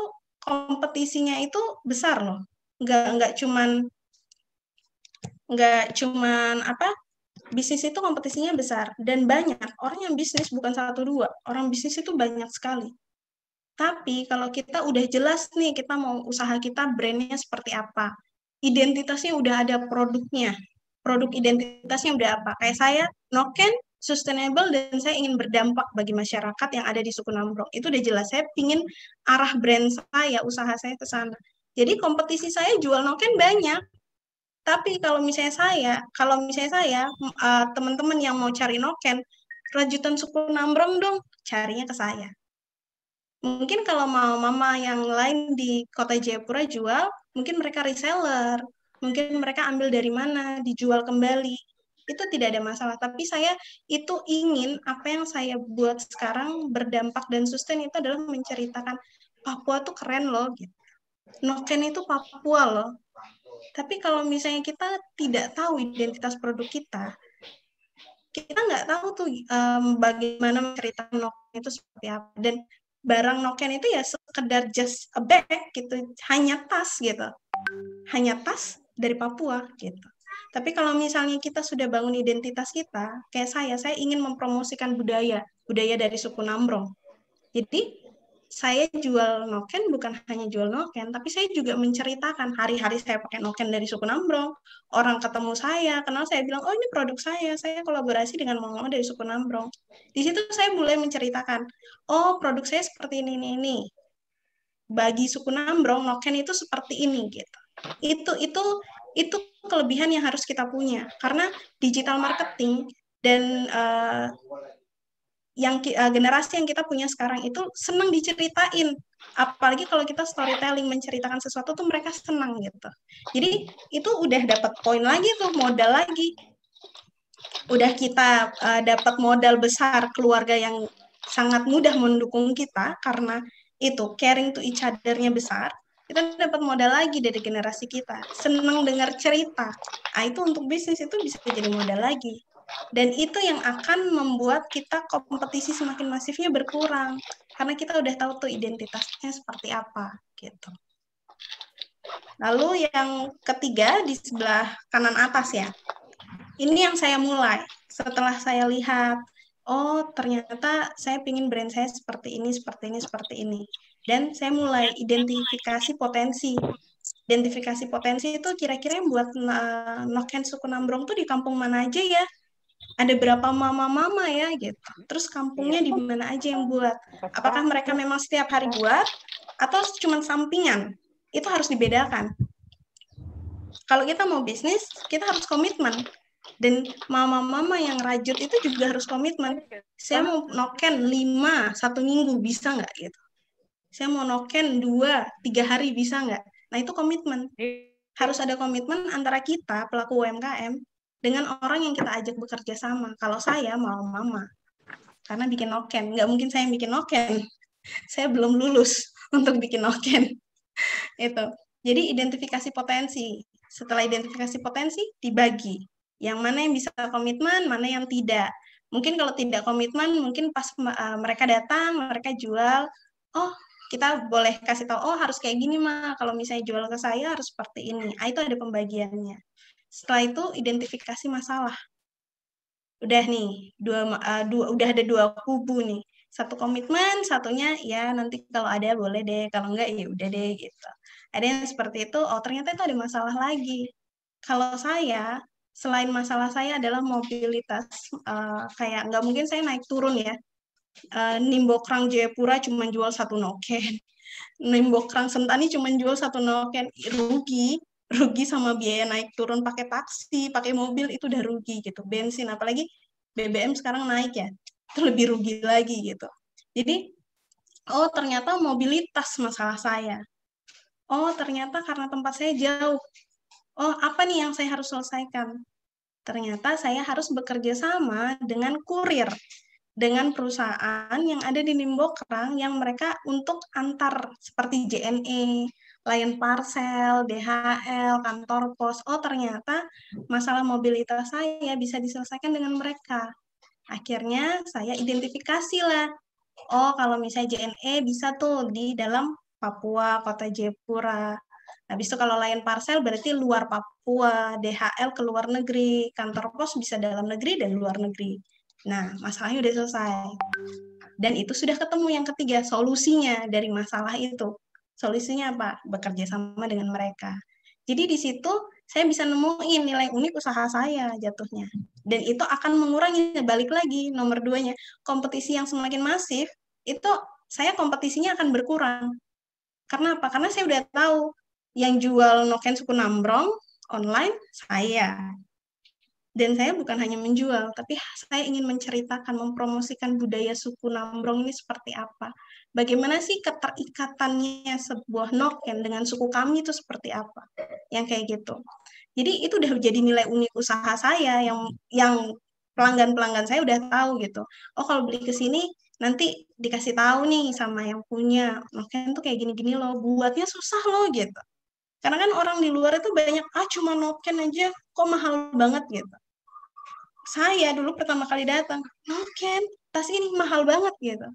kompetisinya itu besar loh, nggak cuman apa, bisnis itu kompetisinya besar dan banyak orang yang bisnis, bukan 1-2 orang bisnis itu banyak sekali. Tapi kalau kita udah jelas nih kita mau usaha kita brandnya seperti apa, identitasnya udah ada, produk identitasnya udah apa, kayak saya Noken sustainable dan saya ingin berdampak bagi masyarakat yang ada di suku Nambrong, itu udah jelas saya pingin arah brand saya, usaha saya ke sana. Jadi kompetisi saya jual Noken banyak. Tapi kalau misalnya saya teman-teman yang mau cari Noken, rajutan suku Nambrong dong, carinya ke saya. Mungkin kalau mau mama yang lain di kota Jayapura jual, mungkin mereka reseller, mungkin mereka ambil dari mana, dijual kembali. Itu tidak ada masalah. Tapi saya itu ingin apa yang saya buat sekarang berdampak dan sustain itu adalah menceritakan Papua tuh keren loh. Gitu. Noken itu Papua loh. Tapi kalau misalnya kita tidak tahu identitas produk kita nggak tahu tuh bagaimana menceritakan Noken itu seperti apa. Dan barang Noken itu ya sekedar just a bag gitu, hanya tas gitu. Hanya tas dari Papua gitu. Tapi kalau misalnya kita sudah bangun identitas kita, kayak saya ingin mempromosikan budaya dari suku Nambrong. Jadi saya jual Noken bukan hanya jual Noken, tapi saya juga menceritakan hari-hari saya pakai Noken dari suku Nambrong. Orang ketemu saya, kenal saya bilang, oh ini produk saya kolaborasi dengan mama dari suku Nambrong. Di situ saya mulai menceritakan, oh produk saya seperti ini. Bagi suku Nambrong, Noken itu seperti ini gitu. Itu kelebihan yang harus kita punya, karena digital marketing dan generasi yang kita punya sekarang itu senang diceritain, apalagi kalau kita storytelling menceritakan sesuatu tuh mereka senang gitu. Jadi itu udah dapat poin lagi tuh, modal lagi. Udah kita dapat modal besar, keluarga yang sangat mudah mendukung kita karena itu caring to each other-nya besar. Kita dapat modal lagi dari generasi kita, senang dengar cerita. Nah, itu untuk bisnis itu bisa jadi modal lagi. Dan itu yang akan membuat kita kompetisi semakin masifnya berkurang. Karena kita udah tahu tuh identitasnya seperti apa. Gitu. Lalu yang ketiga di sebelah kanan atas ya. Ini yang saya mulai. Setelah saya lihat, oh ternyata saya pingin brand saya seperti ini. Dan saya mulai identifikasi potensi. Identifikasi potensi itu kira-kira yang buat Noken suku Nambrong tuh di kampung mana aja ya? ada berapa mama-mama ya gitu. Terus kampungnya di mana aja yang buat? Apakah mereka memang setiap hari buat atau cuma sampingan? Itu harus dibedakan. Kalau kita mau bisnis, kita harus komitmen. Dan mama-mama yang rajut itu juga harus komitmen. Saya mau noken 5 1 minggu, bisa nggak gitu? Saya mau noken 2 3 hari, bisa nggak? Nah itu komitmen. Harus ada komitmen antara kita, pelaku UMKM, dengan orang yang kita ajak bekerja sama. Kalau saya mau mama, karena bikin noken. Nggak mungkin saya bikin noken. Saya belum lulus untuk bikin noken. Itu. Jadi identifikasi potensi. Setelah identifikasi potensi, dibagi. Yang mana yang bisa komitmen, mana yang tidak. Mungkin kalau tidak komitmen, mungkin pas mereka datang, mereka jual, oh kita boleh kasih tahu, oh harus kayak gini mah, kalau misalnya jual ke saya harus seperti ini. Itu ada pembagiannya. Setelah itu identifikasi masalah. Udah nih, udah ada 2 kubu nih. Satu komitmen, satunya ya nanti kalau ada boleh deh, kalau enggak ya udah deh gitu. Ada yang seperti itu, oh ternyata itu ada masalah lagi. Kalau saya, selain masalah saya adalah mobilitas, kayak nggak mungkin saya naik turun ya. Nimbokrang Jayapura cuma jual 1 noken. Nimbokrang Sentani cuma jual 1 noken. Rugi sama biaya naik turun pakai taksi, pakai mobil, itu udah rugi gitu. Bensin, apalagi BBM sekarang naik ya, itu lebih rugi lagi gitu. Jadi, oh ternyata mobilitas masalah saya. Oh ternyata karena tempat saya jauh. Oh apa nih yang saya harus selesaikan? Ternyata saya harus bekerja sama dengan kurir, dengan perusahaan yang ada di Nimbokrang yang mereka untuk antar seperti JNE, Lion Parcel, DHL, kantor pos. Oh ternyata masalah mobilitas saya bisa diselesaikan dengan mereka. Akhirnya saya identifikasi lah. Oh kalau misalnya JNE bisa tuh di dalam Papua, kota Jayapura. Habis itu kalau Lion Parcel berarti luar Papua, DHL ke luar negeri, kantor pos bisa dalam negeri dan luar negeri. Nah, masalahnya udah selesai. Dan itu sudah ketemu yang ketiga, solusinya dari masalah itu. Solusinya apa? Bekerja sama dengan mereka. Jadi di situ saya bisa nemuin nilai unik usaha saya jatuhnya. Dan itu akan mengurangi, balik lagi, nomor 2-nya, kompetisi yang semakin masif, itu saya kompetisinya akan berkurang. Karena apa? Karena saya udah tahu yang jual noken suku Nambrong online saya. Dan saya bukan hanya menjual, tapi saya ingin menceritakan, mempromosikan budaya suku Nambrong ini seperti apa. Bagaimana sih keterikatannya sebuah noken dengan suku kami itu seperti apa. Yang kayak gitu. Jadi itu udah jadi nilai unik usaha saya yang pelanggan-pelanggan saya udah tahu gitu. Oh kalau beli ke sini nanti dikasih tahu nih sama yang punya, noken tuh kayak gini-gini loh, buatnya susah loh gitu. Karena kan orang di luar itu banyak, cuma noken aja kok mahal banget gitu. Saya dulu pertama kali datang, noken, tas ini mahal banget gitu.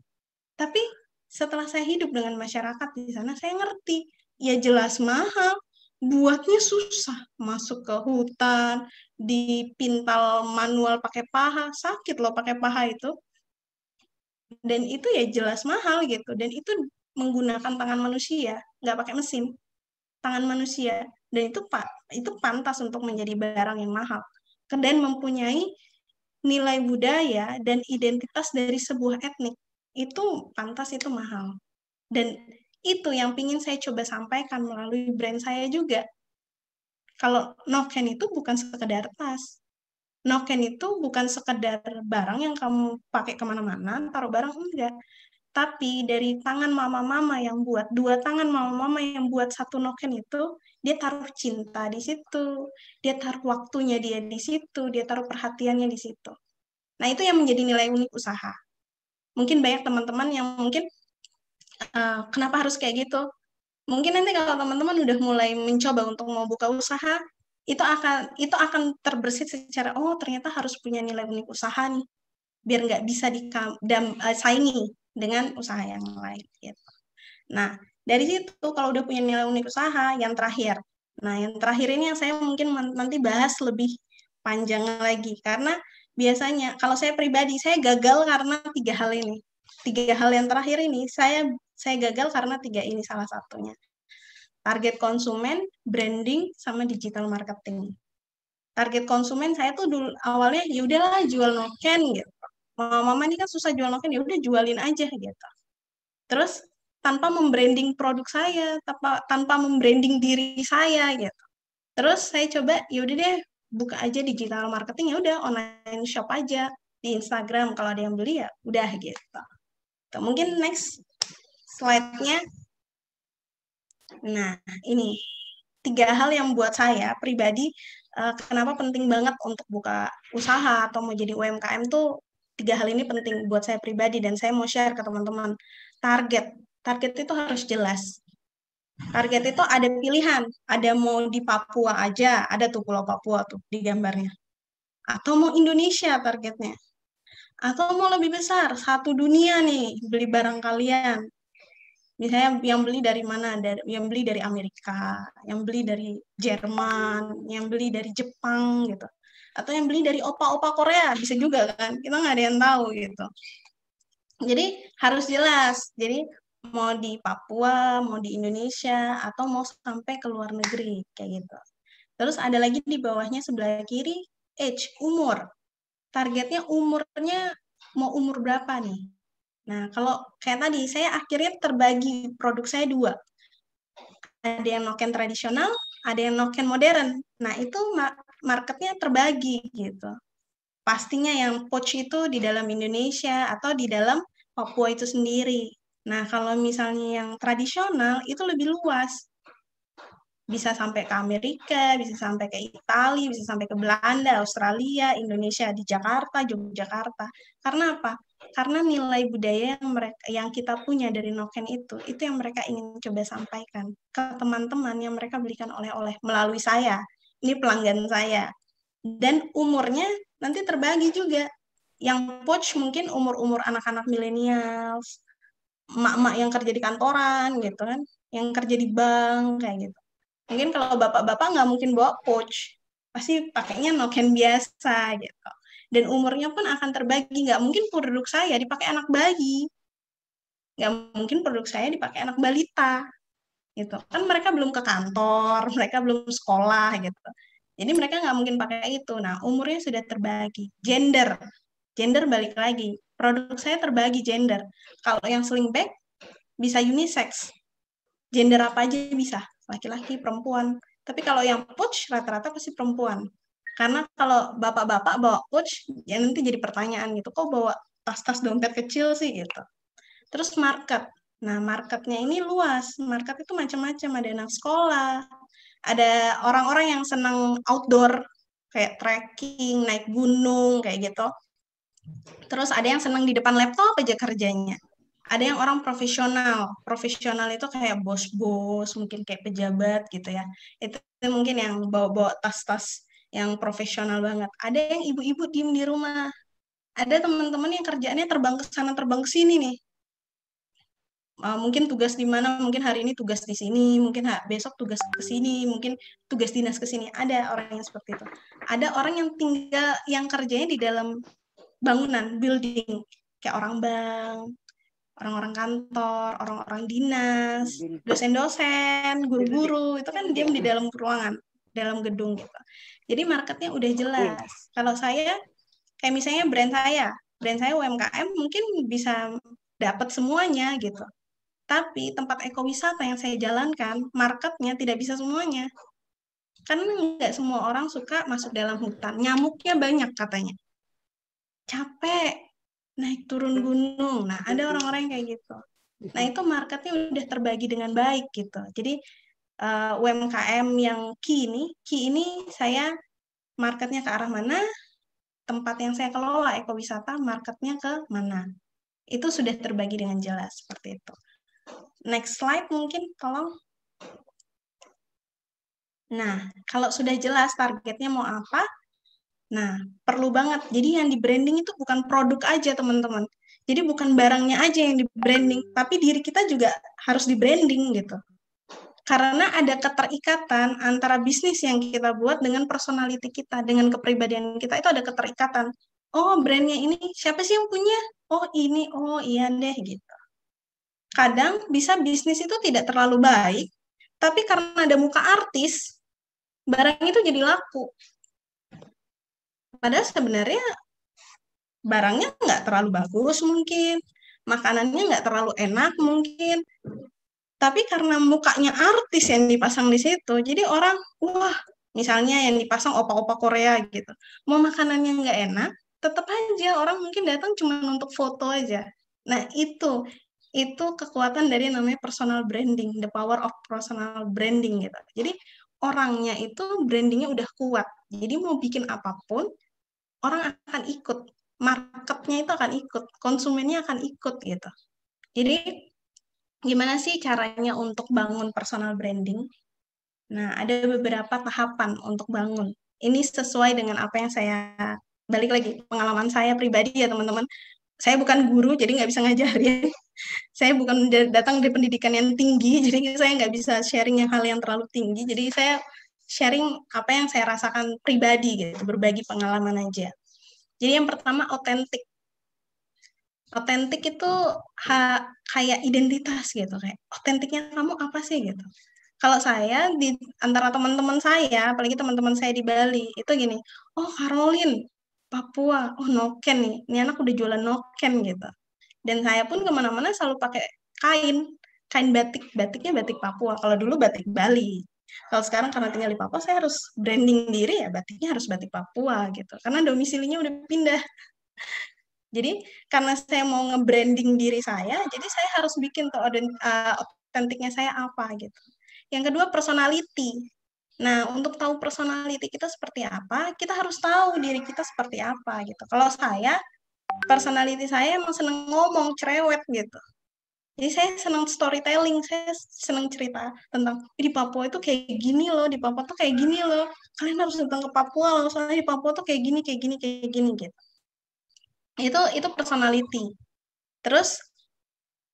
Tapi setelah saya hidup dengan masyarakat di sana, saya ngerti, ya jelas mahal, buatnya susah, masuk ke hutan, dipintal manual pakai paha, sakit loh pakai paha itu. Dan itu ya jelas mahal gitu, dan itu menggunakan tangan manusia, nggak pakai mesin, tangan manusia, dan itu pantas untuk menjadi barang yang mahal, dan mempunyai nilai budaya dan identitas dari sebuah etnik, itu pantas, itu mahal. Dan itu yang ingin saya coba sampaikan melalui brand saya juga. Kalau noken itu bukan sekedar tas, noken itu bukan sekedar barang yang kamu pakai kemana-mana, taruh barang, enggak. Tapi dari tangan mama-mama yang buat, 2 tangan mama-mama yang buat 1 noken itu, dia taruh cinta di situ, dia taruh waktunya dia di situ, dia taruh perhatiannya di situ. Nah, itu yang menjadi nilai unik usaha. Mungkin banyak teman-teman yang mungkin, kenapa harus kayak gitu? Mungkin nanti kalau teman-teman udah mulai mencoba untuk mau buka usaha, itu akan terbersit secara, oh ternyata harus punya nilai unik usaha nih, biar nggak bisa saingi dengan usaha yang lain. Gitu. Nah, dari situ kalau udah punya nilai unik usaha, yang terakhir. Nah, yang terakhir ini yang saya mungkin nanti bahas lebih panjang lagi, karena biasanya kalau saya pribadi, saya gagal karena 3 hal ini. 3 hal yang terakhir ini, saya gagal karena 3 ini salah satunya. Target konsumen, branding, sama digital marketing. Target konsumen saya tuh dulu awalnya ya udahlah jual noken gitu. Mama ini kan susah jual noken, ya udah jualin aja gitu. Terus tanpa membranding produk saya, tanpa membranding diri saya gitu. Terus saya coba ya udah deh buka aja digital marketing, ya udah online shop aja di Instagram, kalau ada yang beli ya udah gitu. Mungkin next slide-nya. Nah, ini 3 hal yang buat saya pribadi kenapa penting banget untuk buka usaha atau mau jadi UMKM tuh 3 hal ini penting buat saya pribadi dan saya mau share ke teman-teman. Target itu harus jelas. Target itu ada pilihan, ada mau di Papua aja, ada tuh Pulau Papua tuh di gambarnya. Atau mau Indonesia targetnya. Atau mau lebih besar, satu dunia nih beli barang kalian. Misalnya yang beli dari mana? Yang beli dari Amerika, yang beli dari Jerman, yang beli dari Jepang gitu. Atau yang beli dari opa-opa Korea, bisa juga kan? Kita nggak ada yang tahu gitu. Jadi harus jelas. Jadi mau di Papua, mau di Indonesia, atau mau sampai ke luar negeri kayak gitu. Terus ada lagi di bawahnya sebelah kiri, age, umur. Targetnya umurnya mau umur berapa nih? Nah, kalau kayak tadi, saya akhirnya terbagi produk saya 2. Ada yang noken tradisional, ada yang noken modern. Nah, itu marketnya terbagi gitu. Pastinya yang pouch itu di dalam Indonesia atau di dalam Papua itu sendiri. Nah, kalau misalnya yang tradisional, itu lebih luas. Bisa sampai ke Amerika, bisa sampai ke Italia, bisa sampai ke Belanda, Australia, Indonesia, di Jakarta, Yogyakarta. Karena apa? Karena nilai budaya yang kita punya dari noken itu yang mereka ingin coba sampaikan ke teman-teman yang mereka belikan oleh-oleh melalui saya. Ini pelanggan saya. Dan umurnya nanti terbagi juga. Yang pouch mungkin umur-umur anak-anak milenials, emak-emak yang kerja di kantoran gitu kan, yang kerja di bank kayak gitu. Mungkin kalau bapak-bapak nggak mungkin bawa pouch, pasti pakainya noken biasa gitu. Dan umurnya pun akan terbagi, nggak mungkin produk saya dipakai anak bayi, nggak mungkin produk saya dipakai anak balita, gitu. Kan mereka belum ke kantor, mereka belum sekolah gitu. Jadi mereka nggak mungkin pakai itu. Nah, umurnya sudah terbagi. Gender balik lagi. Produk saya terbagi gender. Kalau yang sling bag bisa unisex, gender apa aja bisa, laki-laki, perempuan. Tapi kalau yang pouch rata-rata pasti perempuan. Karena kalau bapak-bapak bawa pouch, ya nanti jadi pertanyaan gitu, kok bawa tas-tas dompet kecil sih gitu. Terus market. Nah, marketnya ini luas. Market itu macam-macam. Ada anak sekolah, ada orang-orang yang senang outdoor, kayak trekking, naik gunung, kayak gitu. Terus ada yang senang di depan laptop aja kerjanya. Ada yang orang profesional. Profesional itu kayak bos-bos, mungkin kayak pejabat gitu ya. Itu mungkin yang bawa-bawa tas-tas yang profesional banget. Ada yang ibu-ibu diem di rumah. Ada teman-teman yang kerjaannya terbang ke sana, terbang ke sini nih. Mungkin tugas di mana, mungkin hari ini tugas di sini, mungkin besok tugas ke sini, mungkin tugas dinas ke sini. Ada orang yang seperti itu. Ada orang yang tinggal, yang kerjanya di dalam bangunan, building. Kayak orang bank, orang-orang kantor, orang-orang dinas, dosen-dosen, guru-guru, itu kan diam di dalam ruangan, dalam gedung gitu. Jadi marketnya udah jelas. Kalau saya, kayak misalnya brand saya UMKM mungkin bisa dapat semuanya gitu. Tapi tempat ekowisata yang saya jalankan, marketnya tidak bisa semuanya. Karena nggak semua orang suka masuk dalam hutan. Nyamuknya banyak katanya. Capek, naik turun gunung. Nah, ada orang-orang yang kayak gitu. Nah, itu marketnya udah terbagi dengan baik gitu. Jadi, UMKM yang key ini saya marketnya ke arah mana, tempat yang saya kelola ekowisata, marketnya ke mana. Itu sudah terbagi dengan jelas, seperti itu. Next slide mungkin, tolong. Nah, kalau sudah jelas targetnya mau apa, nah, perlu banget. Jadi yang di branding itu bukan produk aja, teman-teman. Jadi bukan barangnya aja yang di branding, tapi diri kita juga harus di branding gitu. Karena ada keterikatan antara bisnis yang kita buat dengan personality kita, dengan kepribadian kita, itu ada keterikatan. Oh, brandnya ini, siapa sih yang punya? Oh, ini, oh iya deh, gitu. Kadang bisa bisnis itu tidak terlalu baik, tapi karena ada muka artis, barang itu jadi laku. Padahal sebenarnya barangnya nggak terlalu bagus mungkin, makanannya nggak terlalu enak mungkin, tapi karena mukanya artis yang dipasang di situ, jadi orang, wah, misalnya yang dipasang opa-opa Korea gitu, mau makanannya nggak enak, tetap aja orang mungkin datang cuma untuk foto aja. Nah, itu kekuatan dari namanya personal branding, the power of personal branding gitu. Jadi orangnya itu brandingnya udah kuat. Jadi mau bikin apapun, orang akan ikut, marketnya itu akan ikut, konsumennya akan ikut gitu. Jadi gimana sih caranya untuk bangun personal branding? Nah, ada beberapa tahapan untuk bangun. Ini sesuai dengan apa yang saya, balik lagi, pengalaman saya pribadi ya teman-teman. Saya bukan guru, jadi nggak bisa ngajarin. Saya bukan datang dari pendidikan yang tinggi, jadi saya nggak bisa sharing yang hal yang terlalu tinggi. Jadi saya sharing apa yang saya rasakan pribadi gitu, berbagi pengalaman aja. Jadi yang pertama otentik. Otentik itu kayak identitas gitu, kayak otentiknya kamu apa sih gitu. Kalau saya di antara teman-teman saya, apalagi teman-teman saya di Bali, itu gini, oh Caroline, Papua, oh noken nih, ini anak udah jualan noken gitu. Dan saya pun kemana-mana selalu pakai kain batik, batiknya batik Papua. Kalau dulu batik Bali. Kalau sekarang karena tinggal di Papua, saya harus branding diri ya, batiknya harus batik Papua gitu. Karena domisilinya udah pindah. Jadi karena saya mau nge-branding diri saya, jadi saya harus bikin tuh otentiknya saya apa gitu. Yang kedua personality. Nah, untuk tahu personality kita seperti apa, kita harus tahu diri kita seperti apa gitu. Kalau saya, personality saya emang seneng ngomong, cerewet gitu. Jadi saya senang storytelling, saya senang cerita tentang di Papua itu kayak gini loh, di Papua tuh kayak gini loh. Kalian harus datang ke Papua loh, soalnya di Papua tuh kayak gini gitu. Itu personality. Terus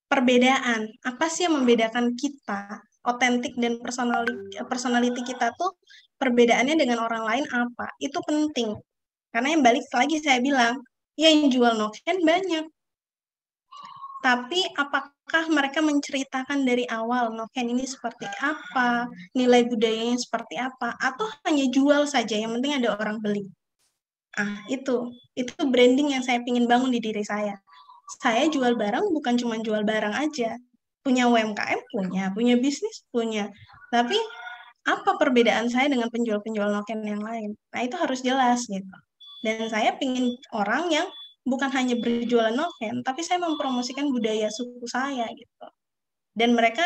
perbedaan. Apa sih yang membedakan kita, otentik dan personality kita tuh perbedaannya dengan orang lain apa? Itu penting. Karena yang balik lagi saya bilang, ya yang jual noken banyak. Tapi apakah mereka menceritakan dari awal noken ini seperti apa, nilai budayanya seperti apa, atau hanya jual saja, yang penting ada orang beli. Itu branding yang saya ingin bangun di diri saya. Saya jual barang bukan cuma jual barang aja. Punya UMKM, punya bisnis, punya. Tapi apa perbedaan saya dengan penjual-penjual noken yang lain? Nah, itu harus jelas gitu. Dan saya ingin orang yang bukan hanya berjualan noken, tapi saya mempromosikan budaya suku saya gitu. Dan mereka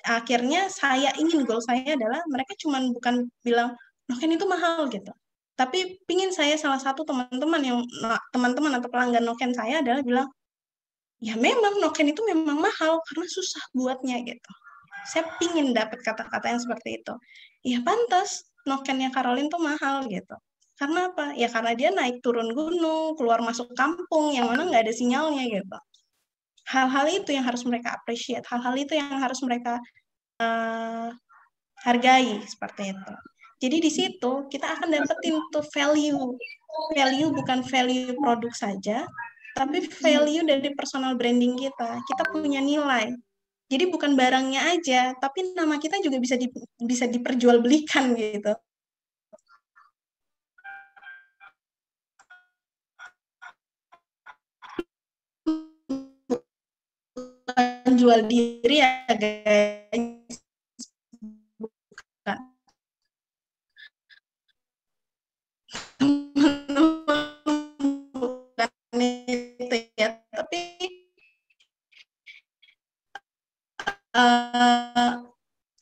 akhirnya goal saya adalah mereka cuma bukan bilang noken itu mahal gitu. Tapi pingin saya salah satu teman-teman atau pelanggan noken saya adalah bilang, ya memang noken itu memang mahal karena susah buatnya gitu. Saya pingin dapat kata-kata yang seperti itu. Ya pantas nokennya Caroline tuh mahal gitu. Karena apa? Ya karena dia naik turun gunung, keluar masuk kampung, yang mana nggak ada sinyalnya gitu. Hal-hal itu yang harus mereka appreciate, hal-hal itu yang harus mereka hargai seperti itu. Jadi di situ kita akan dapetin tuh value. Value bukan value produk saja, tapi value dari personal branding kita. Kita punya nilai. Jadi bukan barangnya aja, tapi nama kita juga bisa diperjualbelikan gitu. Jual diri ya guys. Bukan itu ya, tapi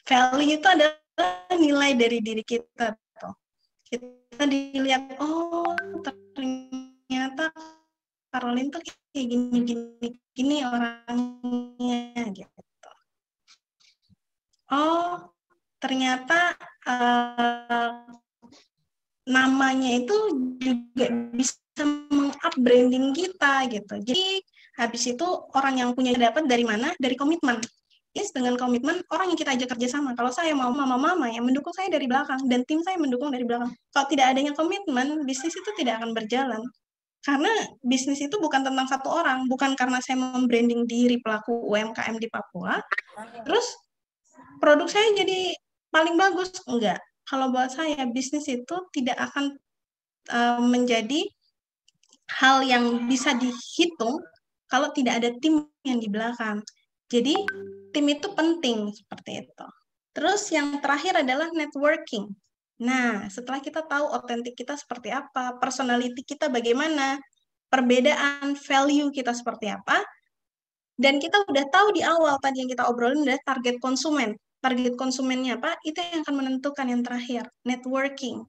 value itu adalah nilai dari diri kita tuh. Kita dilihat, oh ternyata Caroline tuh kayak gini orangnya gitu. Oh ternyata namanya itu juga bisa meng-up branding kita gitu. Jadi habis itu orang yang punya dapat dari mana? Dari komitmen. Yes, dengan komitmen orang yang kita ajak kerjasama. Kalau saya mau mama-mama yang mendukung saya dari belakang dan tim saya mendukung dari belakang. Kalau tidak adanya komitmen, bisnis itu tidak akan berjalan. Karena bisnis itu bukan tentang satu orang, bukan karena saya membranding diri pelaku UMKM di Papua, terus produk saya jadi paling bagus. Enggak. Kalau buat saya, bisnis itu tidak akan menjadi hal yang bisa dihitung kalau tidak ada tim yang di belakang. Jadi tim itu penting seperti itu. Terus yang terakhir adalah networking. Nah, setelah kita tahu otentik kita seperti apa, personality kita bagaimana, perbedaan value kita seperti apa, dan kita udah tahu di awal tadi yang kita obrolin adalah target konsumen. Target konsumennya apa? Itu yang akan menentukan yang terakhir, networking.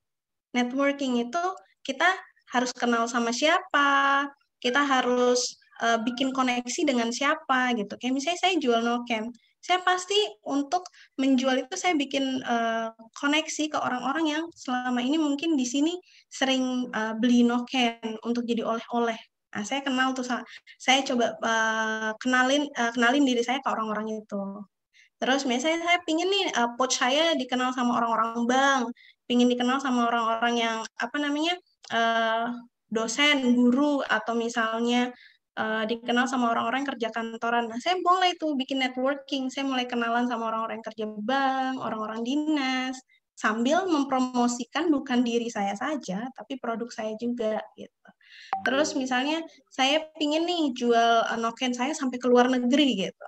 Networking itu kita harus kenal sama siapa, kita harus bikin koneksi dengan siapa gitu. Kayak misalnya saya jual noken, saya pasti untuk menjual itu saya bikin koneksi ke orang-orang yang selama ini mungkin di sini sering beli noken untuk jadi oleh-oleh. Nah, saya kenal tuh, saya coba kenalin diri saya ke orang-orang itu. Terus misalnya saya pingin nih pouch saya dikenal sama orang-orang bank, pingin dikenal sama orang-orang yang dosen, guru, atau misalnya dikenal sama orang-orang yang kerja kantoran. Nah, saya mulai tuh bikin networking, saya mulai kenalan sama orang-orang yang kerja bank, orang-orang dinas, sambil mempromosikan bukan diri saya saja, tapi produk saya juga gitu. Terus misalnya saya pingin nih jual noken saya sampai ke luar negeri gitu.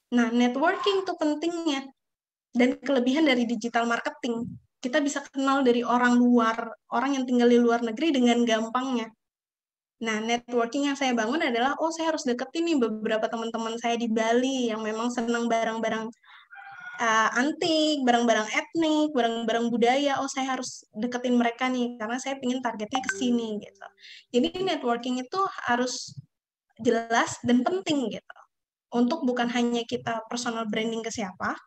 Nah, networking tuh pentingnya. Dan kelebihan dari digital marketing, kita bisa kenal dari orang luar, orang yang tinggal di luar negeri dengan gampangnya. Nah, networking yang saya bangun adalah, saya harus deketin nih beberapa teman-teman saya di Bali yang memang senang barang-barang antik, barang-barang etnik, barang-barang budaya. Saya harus deketin mereka nih, karena saya ingin targetnya ke sini gitu. Jadi networking itu harus jelas dan penting gitu. Untuk bukan hanya kita personal branding ke siapa,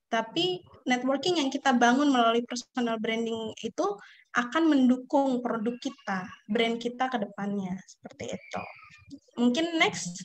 tapi networking yang kita bangun melalui personal branding itu akan mendukung produk kita, brand kita ke depannya. Seperti itu. Mungkin next.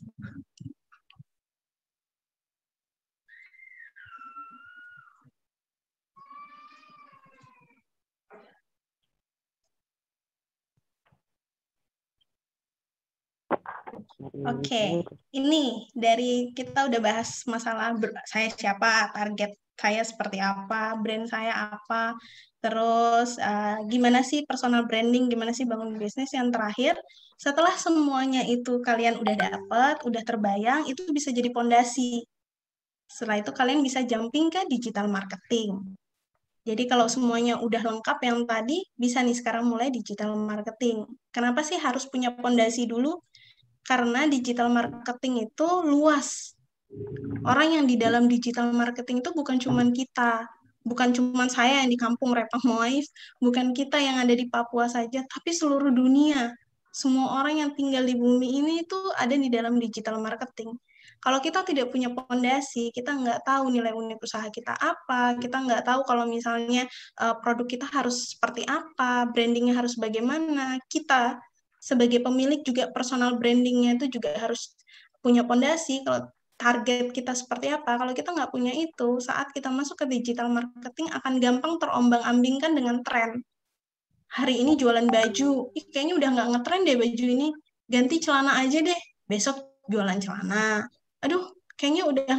Oke, ini dari kita udah bahas masalah saya siapa, target saya seperti apa, brand saya apa, terus gimana sih personal branding, gimana sih bangun bisnis. Yang terakhir, setelah semuanya itu kalian udah dapat, udah terbayang, itu bisa jadi fondasi. Setelah itu kalian bisa jumping ke digital marketing. Jadi kalau semuanya udah lengkap yang tadi, bisa nih sekarang mulai digital marketing. Kenapa sih harus punya fondasi dulu? Karena digital marketing itu luas. Orang yang di dalam digital marketing itu bukan cuma kita, bukan cuma saya yang di kampung Repang Moais, bukan kita yang ada di Papua saja, tapi seluruh dunia. Semua orang yang tinggal di bumi ini itu ada di dalam digital marketing. Kalau kita tidak punya fondasi, kita nggak tahu nilai unit usaha kita apa, kita nggak tahu kalau misalnya produk kita harus seperti apa, brandingnya harus bagaimana, kita sebagai pemilik juga personal brandingnya itu juga harus punya fondasi. Kalau target kita seperti apa, kalau kita nggak punya itu, saat kita masuk ke digital marketing akan gampang terombang-ambingkan dengan tren. Hari ini jualan baju, kayaknya udah nggak ngetren deh baju ini, ganti celana aja deh, besok jualan celana. Aduh, kayaknya udah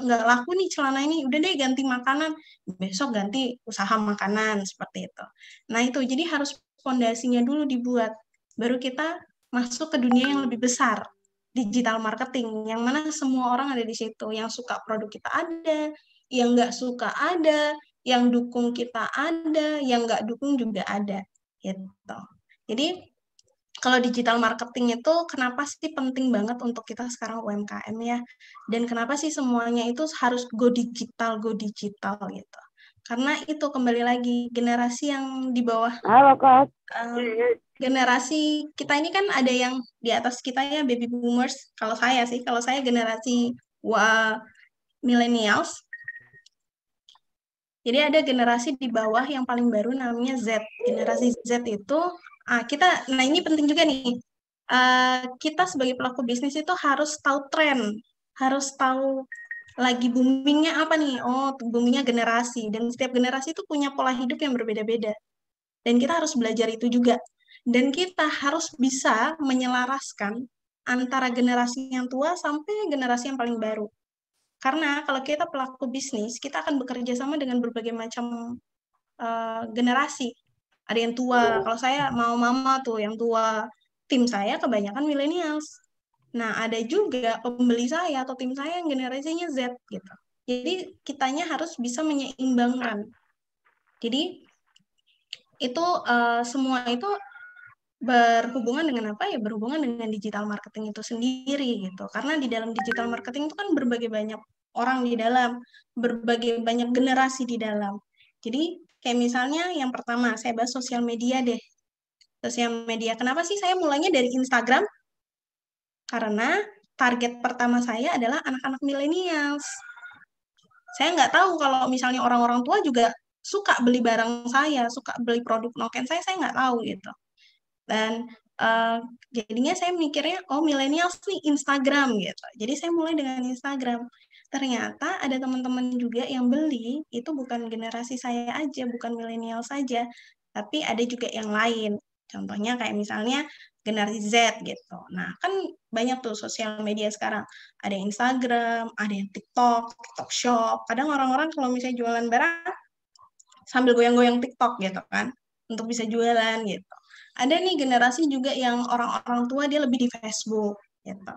nggak laku nih celana ini, udah deh ganti makanan, besok ganti usaha makanan, seperti itu. Nah itu, jadi harus fondasinya dulu dibuat. Baru kita masuk ke dunia yang lebih besar, digital marketing, yang mana semua orang ada di situ. Yang suka produk kita ada, yang nggak suka ada, yang dukung kita ada, yang nggak dukung juga ada. Gitu. Jadi, kalau digital marketing itu kenapa sih penting banget untuk kita sekarang UMKM ya? Dan kenapa sih semuanya itu harus go digital gitu? Karena itu kembali lagi generasi yang di bawah generasi kita ini kan ada yang di atas kita ya, baby boomers. Kalau saya generasi millennials. Jadi ada generasi di bawah yang paling baru namanya Z. Generasi Z itu nah ini penting juga nih. Kita sebagai pelaku bisnis itu harus tahu tren, harus tahu lagi boomingnya apa nih. Boomingnya generasi, dan setiap generasi itu punya pola hidup yang berbeda-beda. Dan kita harus belajar itu juga. Dan kita harus bisa menyelaraskan antara generasi yang tua sampai generasi yang paling baru. Karena kalau kita pelaku bisnis, kita akan bekerja sama dengan berbagai macam generasi. ada yang tua. Kalau saya mau mama tuh yang tua, tim saya kebanyakan millennials. Nah, ada juga pembeli saya atau tim saya yang generasinya Z gitu. Jadi kitanya harus bisa menyeimbangkan. Jadi itu semua itu berhubungan dengan apa ya? Berhubungan dengan digital marketing itu sendiri gitu. Karena di dalam digital marketing itu kan berbagai banyak orang di dalam, berbagai banyak generasi di dalam. Jadi kayak misalnya yang pertama saya bahas sosial media deh. Sosial media. Kenapa sih saya mulainya dari Instagram? Karena target pertama saya adalah anak-anak millennials. Saya nggak tahu kalau misalnya orang-orang tua juga suka beli barang saya, suka beli produk Noken saya nggak tahu gitu. Dan jadinya saya mikirnya, oh millennials nih Instagram gitu. Jadi saya mulai dengan Instagram. Ternyata ada teman-teman juga yang beli, itu bukan generasi saya aja, bukan milenial saja, tapi ada juga yang lain. Contohnya kayak misalnya generasi Z gitu. Nah, kan banyak tuh sosial media sekarang. Ada yang Instagram, ada yang TikTok, TikTok Shop. Kadang orang-orang kalau misalnya jualan barang, sambil goyang-goyang TikTok gitu kan, untuk bisa jualan gitu. Ada nih generasi juga yang orang-orang tua dia lebih di Facebook gitu.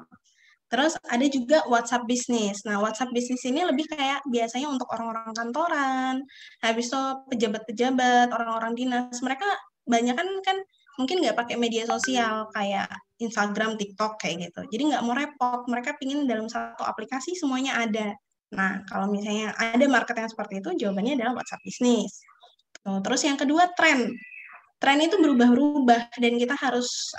Terus ada juga WhatsApp bisnis. Nah, WhatsApp bisnis ini lebih kayak biasanya untuk orang-orang kantoran, habis itu pejabat-pejabat, orang-orang dinas. Mereka banyak kan mungkin nggak pakai media sosial kayak Instagram, TikTok kayak gitu. Jadi nggak mau repot. Mereka pingin dalam satu aplikasi semuanya ada. Nah, kalau misalnya ada market yang seperti itu, jawabannya adalah WhatsApp bisnis. Terus yang kedua, tren. Tren itu berubah-ubah dan kita harus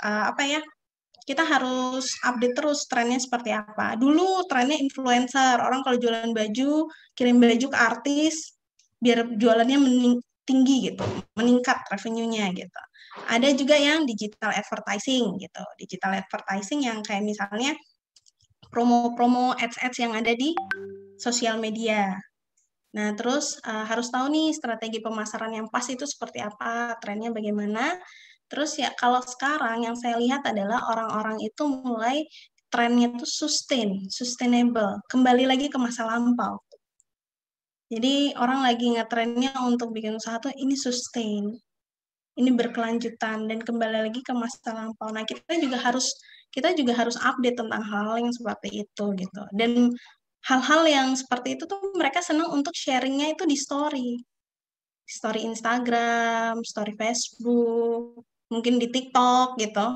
kita harus update terus trennya seperti apa. Dulu trennya influencer, orang kalau jualan baju, kirim baju ke artis, biar jualannya tinggi gitu, meningkat revenue-nya gitu. Ada juga yang digital advertising gitu, digital advertising yang kayak misalnya promo-promo ads-ads yang ada di sosial media. Nah, terus harus tahu nih strategi pemasaran yang pas itu seperti apa, trennya bagaimana. Terus ya kalau sekarang yang saya lihat adalah orang-orang itu mulai trennya itu sustainable, kembali lagi ke masa lampau. Jadi orang lagi ngetrennya untuk bikin usaha tuh ini sustain, ini berkelanjutan dan kembali lagi ke masa lampau. Nah kita juga harus update tentang hal-hal yang seperti itu gitu. Dan hal-hal yang seperti itu tuh mereka senang untuk sharingnya itu di story Instagram, story Facebook, mungkin di TikTok gitu.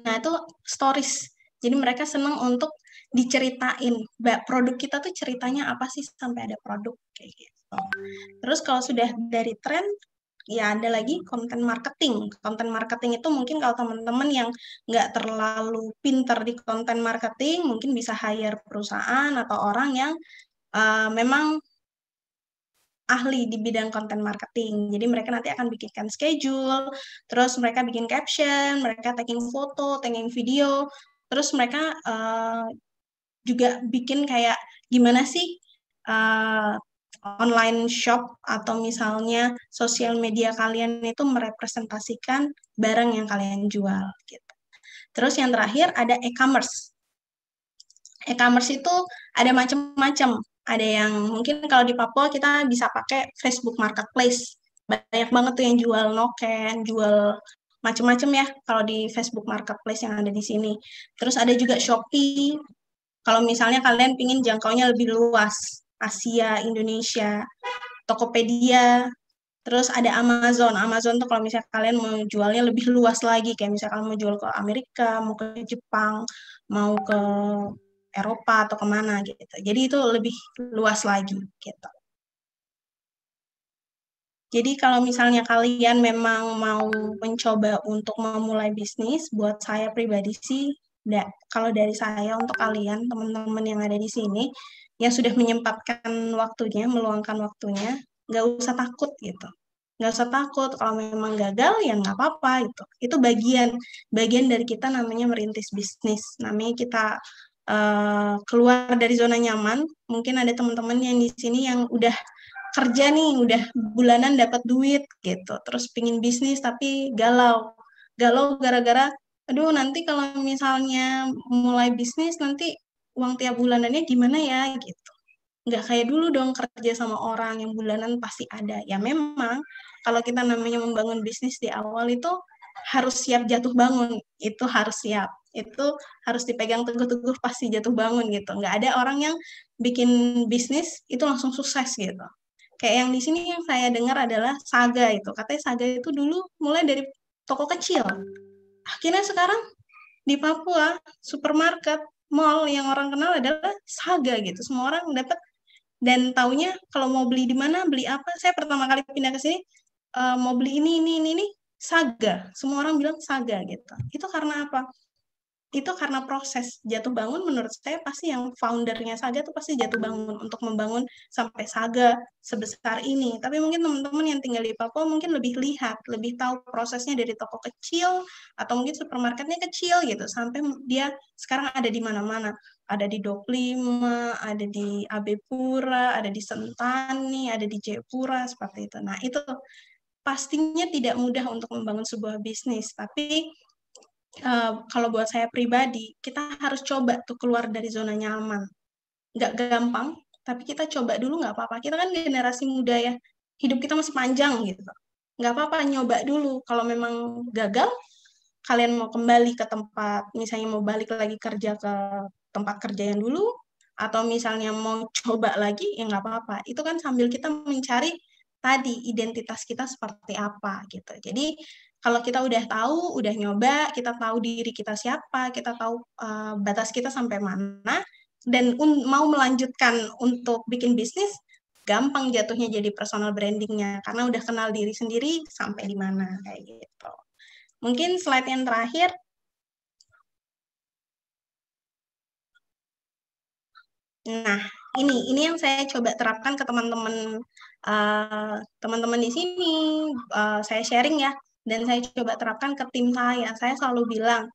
Nah, itu stories. Jadi mereka senang untuk diceritain, produk kita tuh ceritanya apa sih sampai ada produk kayak gitu. Terus kalau sudah dari tren, ya ada lagi konten marketing. Konten marketing itu mungkin kalau teman-teman yang nggak terlalu pinter di konten marketing, mungkin bisa hire perusahaan atau orang yang memang ahli di bidang konten marketing. Jadi mereka nanti akan bikinkan schedule, terus mereka bikin caption, mereka tagging foto, tagging video, terus mereka juga bikin kayak gimana sih online shop atau misalnya sosial media kalian itu merepresentasikan barang yang kalian jual gitu. Terus yang terakhir ada e-commerce. E-commerce itu ada macam-macam. Ada yang mungkin kalau di Papua kita bisa pakai Facebook Marketplace. Banyak banget tuh yang jual Noken, jual macam-macam ya kalau di Facebook Marketplace yang ada di sini. Terus ada juga Shopee. Kalau misalnya kalian pingin jangkaunya lebih luas, Asia, Indonesia, Tokopedia. Terus ada Amazon. Amazon tuh kalau misalnya kalian mau jualnya lebih luas lagi, kayak misalnya kalian mau jual ke Amerika, mau ke Jepang, mau ke Eropa atau kemana gitu. Jadi itu lebih luas lagi gitu. Jadi kalau misalnya kalian memang mau mencoba untuk memulai bisnis, buat saya pribadi sih, kalau dari saya untuk kalian, teman-teman yang ada di sini, yang sudah menyempatkan waktunya, meluangkan waktunya, nggak usah takut gitu. Nggak usah takut, kalau memang gagal ya nggak apa-apa gitu. Itu bagian dari kita namanya merintis bisnis, namanya kita keluar dari zona nyaman. Mungkin ada teman-teman yang di sini yang udah kerja nih, udah bulanan dapat duit gitu, terus pingin bisnis tapi galau gara-gara aduh nanti kalau misalnya mulai bisnis nanti uang tiap bulanannya gimana ya gitu. Nggak kayak dulu dong kerja sama orang yang bulanan pasti ada. Ya memang kalau kita namanya membangun bisnis di awal itu harus siap jatuh bangun, itu harus siap. Itu harus dipegang teguh-teguh pasti jatuh bangun gitu. Nggak ada orang yang bikin bisnis itu langsung sukses gitu. Kayak yang di sini yang saya dengar adalah Saga itu. Katanya Saga itu dulu mulai dari toko kecil. Akhirnya sekarang di Papua, supermarket, mall yang orang kenal adalah Saga gitu. Semua orang dapat dan taunya kalau mau beli di mana, beli apa. Saya pertama kali pindah ke sini mau beli ini, Saga. Semua orang bilang Saga gitu. Itu karena apa? Itu karena proses jatuh bangun menurut saya pasti yang foundernya Saga tuh pasti jatuh bangun untuk membangun sampai Saga sebesar ini. Tapi mungkin teman-teman yang tinggal di Papua mungkin lebih lihat, lebih tahu prosesnya dari toko kecil atau mungkin supermarketnya kecil gitu sampai dia sekarang ada di mana-mana. Ada di 25, ada di AB Pura, ada di Sentani, ada di Jayapura seperti itu. Nah, itu pastinya tidak mudah untuk membangun sebuah bisnis, tapi kalau buat saya pribadi, kita harus coba tuh keluar dari zona nyaman. Nggak gampang, tapi kita coba dulu nggak apa-apa. Kita kan generasi muda ya, hidup kita masih panjang gitu. Nggak apa-apa, nyoba dulu. Kalau memang gagal, kalian mau kembali ke tempat, misalnya mau balik lagi kerja ke tempat kerja yang dulu, atau misalnya mau coba lagi, ya nggak apa-apa. Itu kan sambil kita mencari tadi identitas kita seperti apa gitu. Jadi kalau kita udah tahu, udah nyoba, kita tahu diri kita siapa, kita tahu batas kita sampai mana, dan mau melanjutkan untuk bikin bisnis, gampang jatuhnya jadi personal brandingnya, karena udah kenal diri sendiri sampai di mana, kayak gitu. Mungkin slide yang terakhir. Nah, ini yang saya coba terapkan ke teman-teman teman-teman di sini. Saya sharing ya, dan saya coba terapkan ke tim saya. Saya selalu bilang,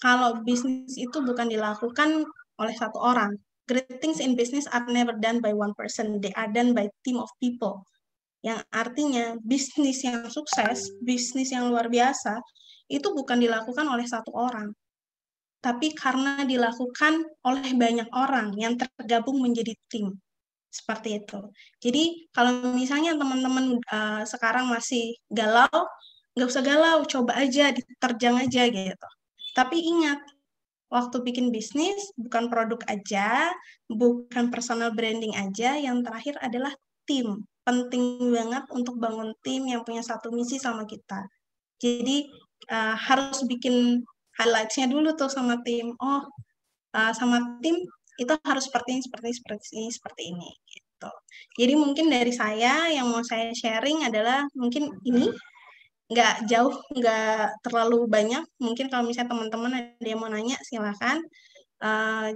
kalau bisnis itu bukan dilakukan oleh satu orang. Great things in business are never done by one person. They are done by team of people. Yang artinya bisnis yang sukses, bisnis yang luar biasa, itu bukan dilakukan oleh satu orang, tapi karena dilakukan oleh banyak orang yang tergabung menjadi tim. Seperti itu. Jadi kalau misalnya teman-teman sekarang masih galau, nggak usah galau, coba aja, diterjang aja gitu. Tapi ingat, waktu bikin bisnis, bukan produk aja, bukan personal branding aja, yang terakhir adalah tim. Penting banget untuk bangun tim yang punya satu misi sama kita. Jadi harus bikin highlights-nya dulu tuh sama tim. Oh, sama tim itu harus seperti ini, gitu. Jadi mungkin dari saya yang mau saya sharing adalah mungkin ini nggak jauh, nggak terlalu banyak. Mungkin kalau misalnya teman-teman ada yang mau nanya, silakan.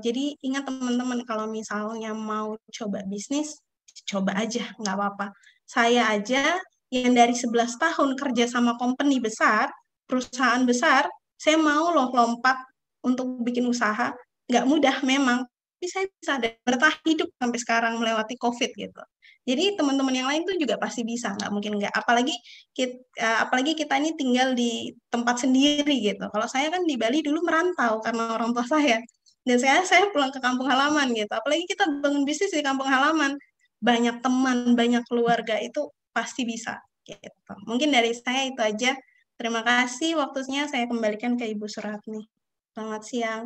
Jadi ingat teman-teman, kalau misalnya mau coba bisnis, coba aja, nggak apa-apa. Saya aja yang dari 11 tahun kerja sama company besar, perusahaan besar, saya mau loh lompat untuk bikin usaha. Nggak mudah memang, tapi saya bisa bertahan hidup sampai sekarang melewati COVID gitu. Jadi teman-teman yang lain tuh juga pasti bisa, nggak mungkin nggak. Apalagi kita ini tinggal di tempat sendiri gitu. Kalau saya kan di Bali dulu merantau karena orang tua saya. Dan saya pulang ke kampung halaman gitu. Apalagi kita bangun bisnis di kampung halaman, banyak teman, banyak keluarga, itu pasti bisa. Gitu. Mungkin dari saya itu aja. Terima kasih, waktunya saya kembalikan ke Ibu Suratni. Selamat siang.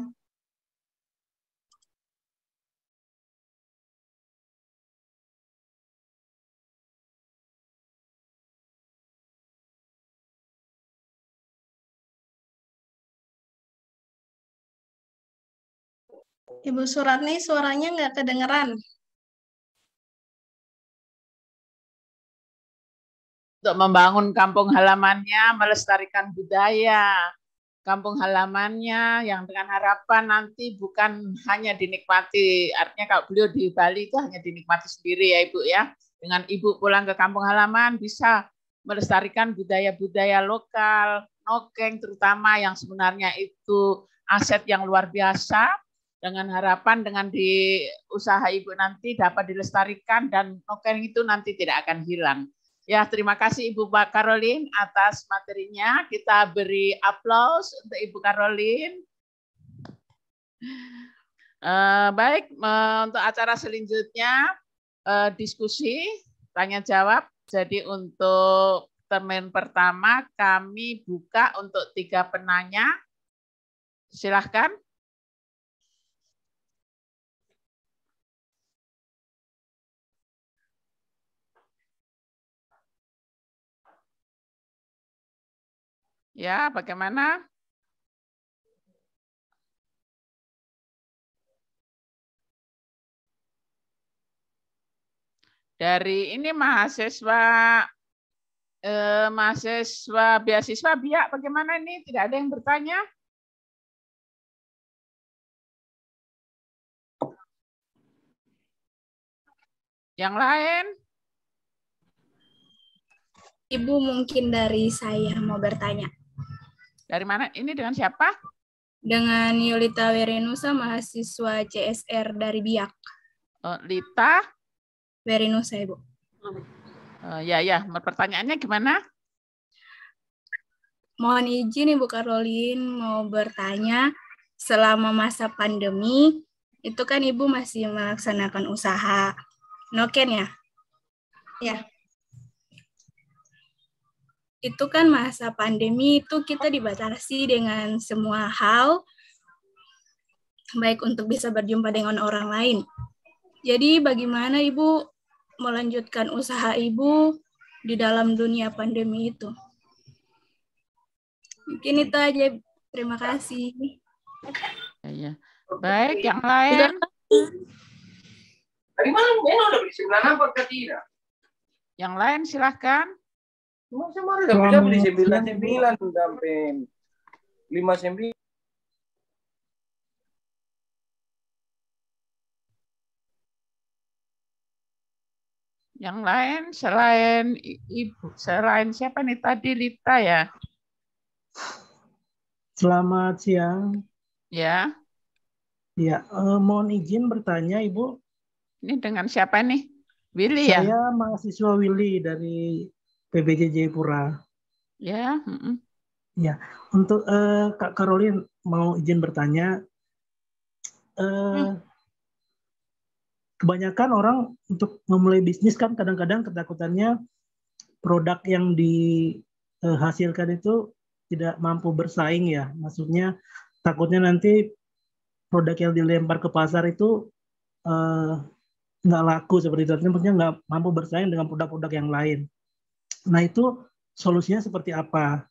Ibu Suratni, suaranya nggak kedengeran. Untuk membangun kampung halamannya, melestarikan budaya kampung halamannya, yang dengan harapan nanti bukan hanya dinikmati, artinya kalau beliau di Bali itu hanya dinikmati sendiri ya Ibu ya. Dengan Ibu pulang ke kampung halaman bisa melestarikan budaya-budaya lokal, nokeng terutama yang sebenarnya itu aset yang luar biasa, dengan harapan dengan di usaha Ibu nanti dapat dilestarikan dan nokeng itu nanti tidak akan hilang. Ya, terima kasih Ibu Caroline atas materinya. Kita beri aplaus untuk Ibu Caroline. Baik, untuk acara selanjutnya diskusi, tanya jawab. Jadi untuk termin pertama kami buka untuk 3 penanya. Silahkan. Ya, bagaimana? Dari ini mahasiswa beasiswa BIA, bagaimana ini? Tidak ada yang bertanya? Yang lain? Ibu, mungkin dari saya mau bertanya. Dari mana? Ini dengan siapa? Dengan Yulita Werinusa, mahasiswa CSR dari BIAK. Lita? Werinusa, Ibu. Ya. Pertanyaannya gimana? Mohon izin Ibu Karolin mau bertanya, selama masa pandemi, itu kan Ibu masih melaksanakan usaha Noken ya? Ya. Itu kan masa pandemi itu kita dibatasi dengan semua hal, baik untuk bisa berjumpa dengan orang lain. Jadi bagaimana Ibu melanjutkan usaha Ibu di dalam dunia pandemi itu? Mungkin itu aja. Terima kasih. Ya. Baik, yang lain? Dari mana? Memang udah beli 9 apa ke tidak? Yang lain silahkan. Masa mana udah bisa beli 9 sampai 59. Yang lain selain Ibu, selain siapa nih tadi, Lita ya? Selamat siang. Ya. Ya, mohon izin bertanya Ibu. Ini dengan siapa nih? Willy ya? Saya mahasiswa Willy dari PBJ Jayapura. Ya. Ya, untuk Kak Karolin mau izin bertanya. Kebanyakan orang untuk memulai bisnis kan kadang-kadang ketakutannya produk yang dihasilkan itu tidak mampu bersaing ya. Maksudnya takutnya nanti produk yang dilempar ke pasar itu nggak laku seperti itu. Maksudnya nggak mampu bersaing dengan produk-produk yang lain. Nah itu solusinya seperti apa?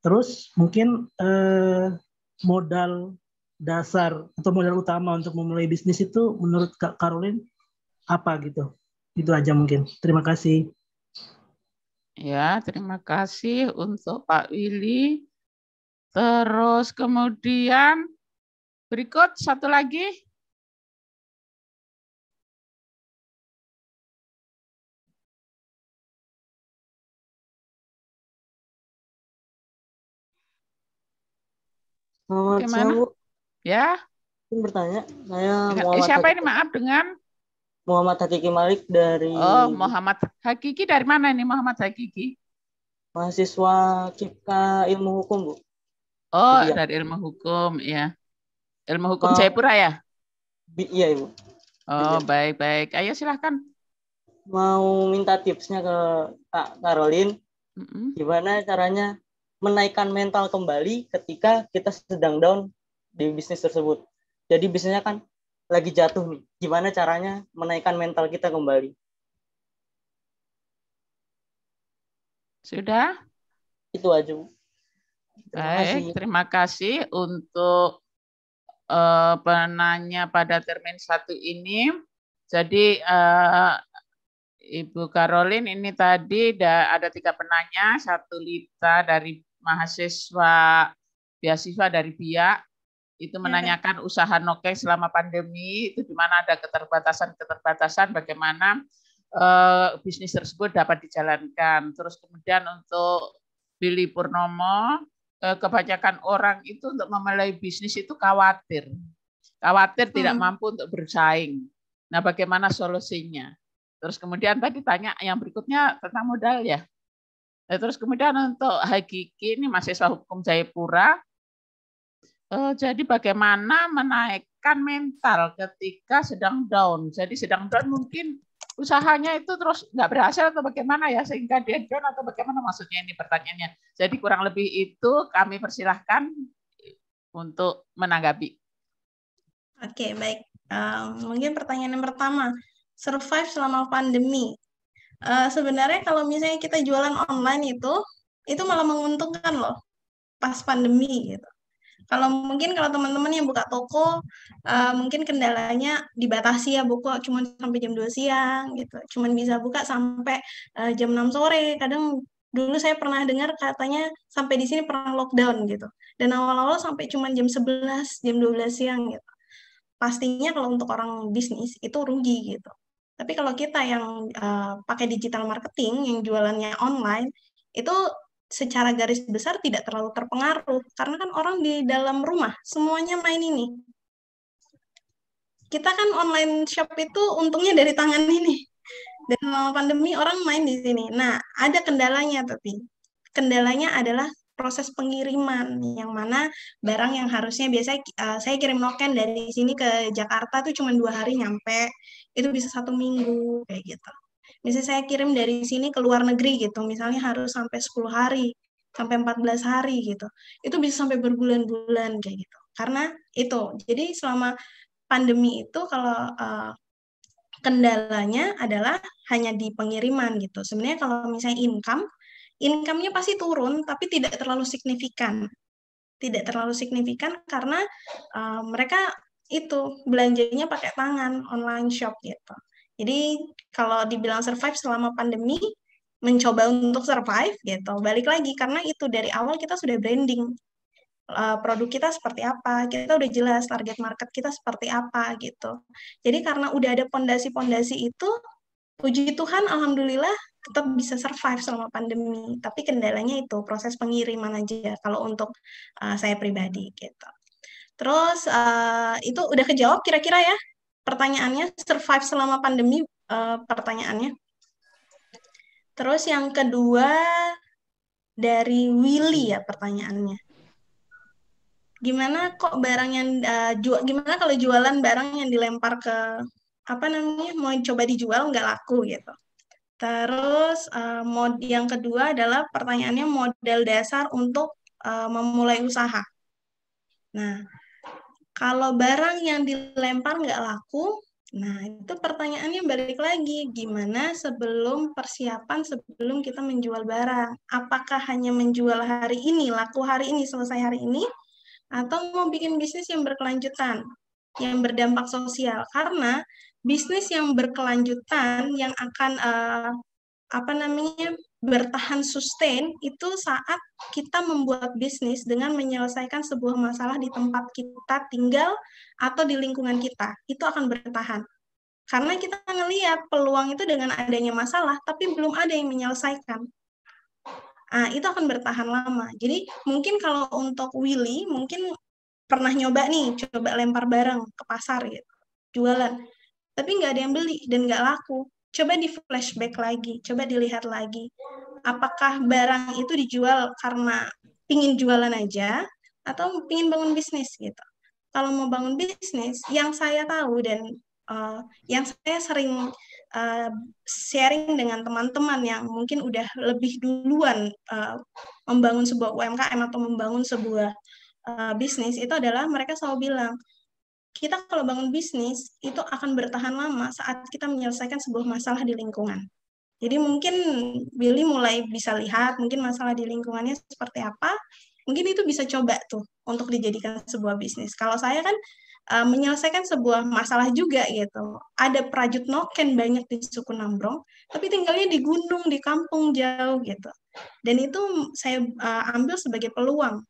Terus mungkin modal dasar atau modal utama untuk memulai bisnis itu menurut Kak Karolin apa gitu? Itu aja mungkin. Terima kasih. Ya, terima kasih untuk Pak Willy. Terus kemudian berikut satu lagi. Selamat siang, Bu. Ya. Ingin bertanya, saya Siapa ini? Maaf, dengan Muhammad Hakiki Malik dari... Oh, Muhammad Hakiki dari mana ini Muhammad Hakiki? Mahasiswa Cipta Ilmu Hukum, Bu. Oh, dari ilmu hukum, ya. Ilmu hukum Jayapura ya? Iya, Ibu. Oh, baik-baik. Ayo silahkan. Mau minta tipsnya ke Kak Karolin, gimana caranya menaikkan mental kembali ketika kita sedang down di bisnis tersebut. Jadi bisnisnya kan lagi jatuh nih. Gimana caranya menaikkan mental kita kembali? Sudah? Itu aja, Bu. Terima kasih untuk penanya pada termin 1 ini. Jadi Ibu Karolin ini tadi ada 3 penanya, 1 Lita dari mahasiswa beasiswa dari BIA. Itu menanyakan usaha Noken selama pandemi, itu di mana ada keterbatasan, bagaimana bisnis tersebut dapat dijalankan. Terus kemudian untuk Billy Purnomo, kebanyakan orang itu untuk memulai bisnis itu khawatir tidak mampu untuk bersaing. Nah, bagaimana solusinya? Terus kemudian tadi tanya yang berikutnya tentang modal ya. Terus kemudian untuk Hakiki ini mahasiswa hukum Jayapura. Jadi bagaimana menaikkan memulihkan mental ketika sedang down. Jadi sedang down mungkin usahanya itu terus nggak berhasil atau bagaimana ya, sehingga dia down atau bagaimana maksudnya ini pertanyaannya. Jadi kurang lebih itu kami persilahkan untuk menanggapi. Oke, baik. Mungkin pertanyaan yang pertama, survive selama pandemi. Sebenarnya kalau misalnya kita jualan online itu malah menguntungkan loh pas pandemi gitu. Kalau teman-teman yang buka toko, mungkin kendalanya dibatasi ya, buka cuma sampai jam 2 siang gitu. Cuma bisa buka sampai jam 6 sore. Kadang dulu saya pernah dengar katanya sampai di sini pernah lockdown gitu. Dan awal-awal sampai cuma jam 11, jam 12 siang gitu. Pastinya kalau untuk orang bisnis itu rugi gitu. Tapi kalau kita yang pakai digital marketing, yang jualannya online, itu secara garis besar tidak terlalu terpengaruh. Karena kan orang di dalam rumah, semuanya main ini. Kita kan online shop itu untungnya dari tangan ini. Dan selama pandemi orang main di sini. Nah, ada kendalanya tapi. Kendalanya adalah proses pengiriman, yang mana barang yang harusnya biasanya saya kirim noken dari sini ke Jakarta tuh cuma 2 hari nyampe, itu bisa 1 minggu kayak gitu. Misalnya saya kirim dari sini ke luar negeri gitu, misalnya harus sampai 10 hari, sampai 14 hari gitu. Itu bisa sampai berbulan-bulan kayak gitu. Karena itu, jadi selama pandemi itu kalau kendalanya adalah hanya di pengiriman gitu. Sebenarnya kalau misalnya income-nya pasti turun, tapi tidak terlalu signifikan. Tidak terlalu signifikan karena mereka itu belanjanya pakai tangan, online shop gitu. Jadi kalau dibilang survive selama pandemi, mencoba untuk survive gitu, balik lagi karena itu dari awal kita sudah branding. Produk kita seperti apa, kita udah jelas target market kita seperti apa gitu. Jadi karena udah ada pondasi-pondasi itu, puji Tuhan, alhamdulillah tetap bisa survive selama pandemi. Tapi kendalanya itu proses pengiriman aja kalau untuk saya pribadi gitu. Terus itu udah kejawab kira-kira ya pertanyaannya, survive selama pandemi pertanyaannya. Terus yang kedua dari Willy ya pertanyaannya. Gimana kok barang yang gimana kalau jualan barang yang dilempar ke mau coba dijual nggak laku gitu. Terus yang kedua adalah pertanyaannya modal dasar untuk memulai usaha. Nah, kalau barang yang dilempar nggak laku, nah itu pertanyaannya balik lagi, gimana persiapan sebelum kita menjual barang? Apakah hanya menjual hari ini, laku hari ini, selesai hari ini, atau mau bikin bisnis yang berkelanjutan, yang berdampak sosial? Karena bisnis yang berkelanjutan yang akan bertahan sustain itu saat kita membuat bisnis dengan menyelesaikan sebuah masalah di tempat kita tinggal atau di lingkungan kita, itu akan bertahan. Karena kita ngelihat peluang itu dengan adanya masalah, tapi belum ada yang menyelesaikan. Itu akan bertahan lama. Jadi mungkin kalau untuk Willy, mungkin pernah nyoba nih, coba lempar barang ke pasar gitu, jualan. Tapi nggak ada yang beli dan nggak laku. Coba di flashback lagi, coba dilihat lagi. Apakah barang itu dijual karena pingin jualan aja, atau pingin bangun bisnis gitu. Kalau mau bangun bisnis, yang saya tahu dan yang saya sering sharing dengan teman-teman yang mungkin udah lebih duluan membangun sebuah UMKM atau membangun sebuah bisnis, itu adalah mereka selalu bilang, kita kalau bangun bisnis itu akan bertahan lama saat kita menyelesaikan sebuah masalah di lingkungan. Jadi mungkin Billy mulai bisa lihat mungkin masalah di lingkungannya seperti apa, mungkin itu bisa coba tuh untuk dijadikan sebuah bisnis. Kalau saya kan menyelesaikan sebuah masalah juga gitu. Ada prajut noken banyak di suku Nambrong, tapi tinggalnya di gunung, di kampung jauh gitu. Dan itu saya ambil sebagai peluang.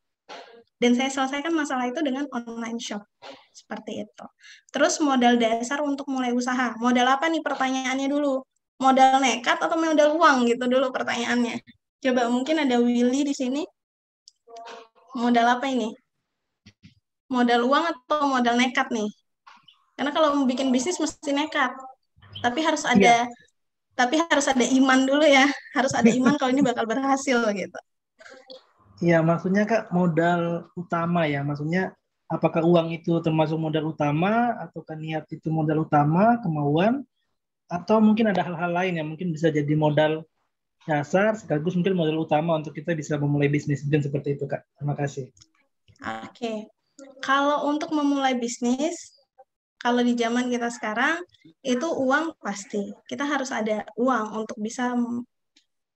Dan saya selesaikan masalah itu dengan online shop. Seperti itu. Terus modal dasar untuk mulai usaha. Modal apa nih pertanyaannya dulu? Modal nekat atau modal uang gitu dulu pertanyaannya. Coba mungkin ada Willy di sini. Modal apa ini? Modal uang atau modal nekat nih? Karena kalau mau bikin bisnis mesti nekat. Tapi harus ada iman dulu ya. Harus ada iman kalau ini bakal berhasil gitu. Iya, maksudnya Kak modal utama ya. Maksudnya apakah uang itu termasuk modal utama, ataukah niat itu modal utama, kemauan, atau mungkin ada hal-hal lain yang mungkin bisa jadi modal dasar sekaligus mungkin modal utama untuk kita bisa memulai bisnis. Mungkin seperti itu, Kak. Terima kasih. Oke. Kalau untuk memulai bisnis, kalau di zaman kita sekarang, itu uang pasti. Kita harus ada uang untuk bisa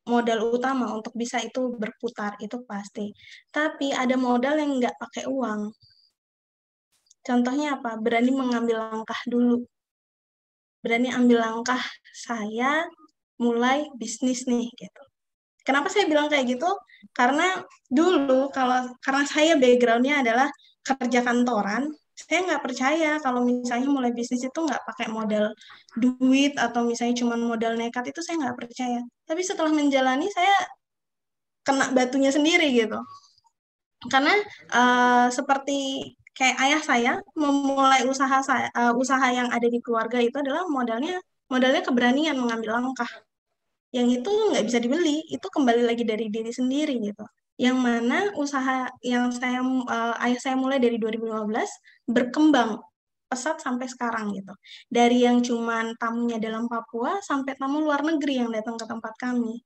modal utama, untuk bisa itu berputar, itu pasti. Tapi ada modal yang nggak pakai uang. Contohnya apa? Berani mengambil langkah dulu. Berani ambil langkah, saya mulai bisnis nih, gitu. Kenapa saya bilang kayak gitu? Karena dulu, karena saya background-nya adalah kerja kantoran, saya nggak percaya kalau misalnya mulai bisnis itu nggak pakai modal duit atau misalnya cuma modal nekat, itu saya nggak percaya. Tapi setelah menjalani, saya kena batunya sendiri gitu. Karena seperti kayak ayah saya memulai usaha yang ada di keluarga itu adalah modalnya keberanian mengambil langkah. Yang itu nggak bisa dibeli, itu kembali lagi dari diri sendiri gitu. Yang mana usaha yang ayah saya mulai dari 2015 berkembang pesat sampai sekarang gitu. Dari yang cuman tamunya dalam Papua sampai tamu luar negeri yang datang ke tempat kami.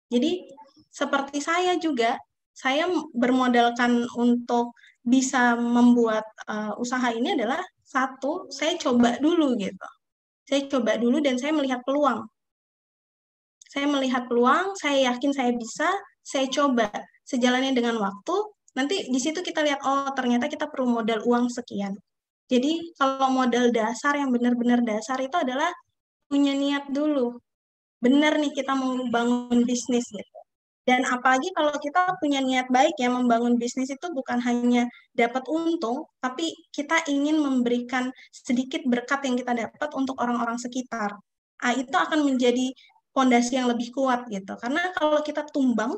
Jadi seperti saya juga, saya bermodalkan untuk bisa membuat usaha ini adalah satu, saya coba dulu gitu. Saya coba dulu dan saya melihat peluang. Saya melihat peluang, saya yakin saya bisa, saya coba. Sejalannya dengan waktu, nanti di situ kita lihat, oh ternyata kita perlu modal uang sekian. Jadi kalau modal dasar yang benar-benar dasar itu adalah punya niat dulu. Benar nih kita mau membangun bisnis gitu. Dan apalagi kalau kita punya niat baik ya, membangun bisnis itu bukan hanya dapat untung, tapi kita ingin memberikan sedikit berkat yang kita dapat untuk orang-orang sekitar. Itu akan menjadi fondasi yang lebih kuat gitu. Karena kalau kita tumbang,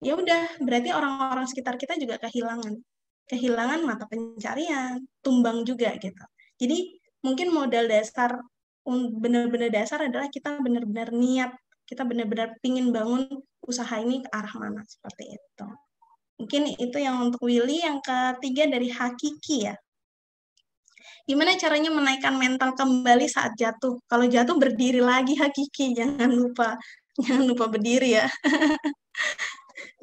ya udah berarti orang-orang sekitar kita juga kehilangan mata pencarian, tumbang juga gitu. Jadi mungkin modal dasar, benar-benar dasar adalah kita benar-benar niat, kita benar-benar pingin bangun usaha ini ke arah mana, seperti itu. Mungkin itu yang untuk Willy. Yang ketiga dari Hakiki ya. Gimana caranya menaikkan mental kembali saat jatuh? Kalau jatuh berdiri lagi, Hakiki, jangan lupa berdiri ya.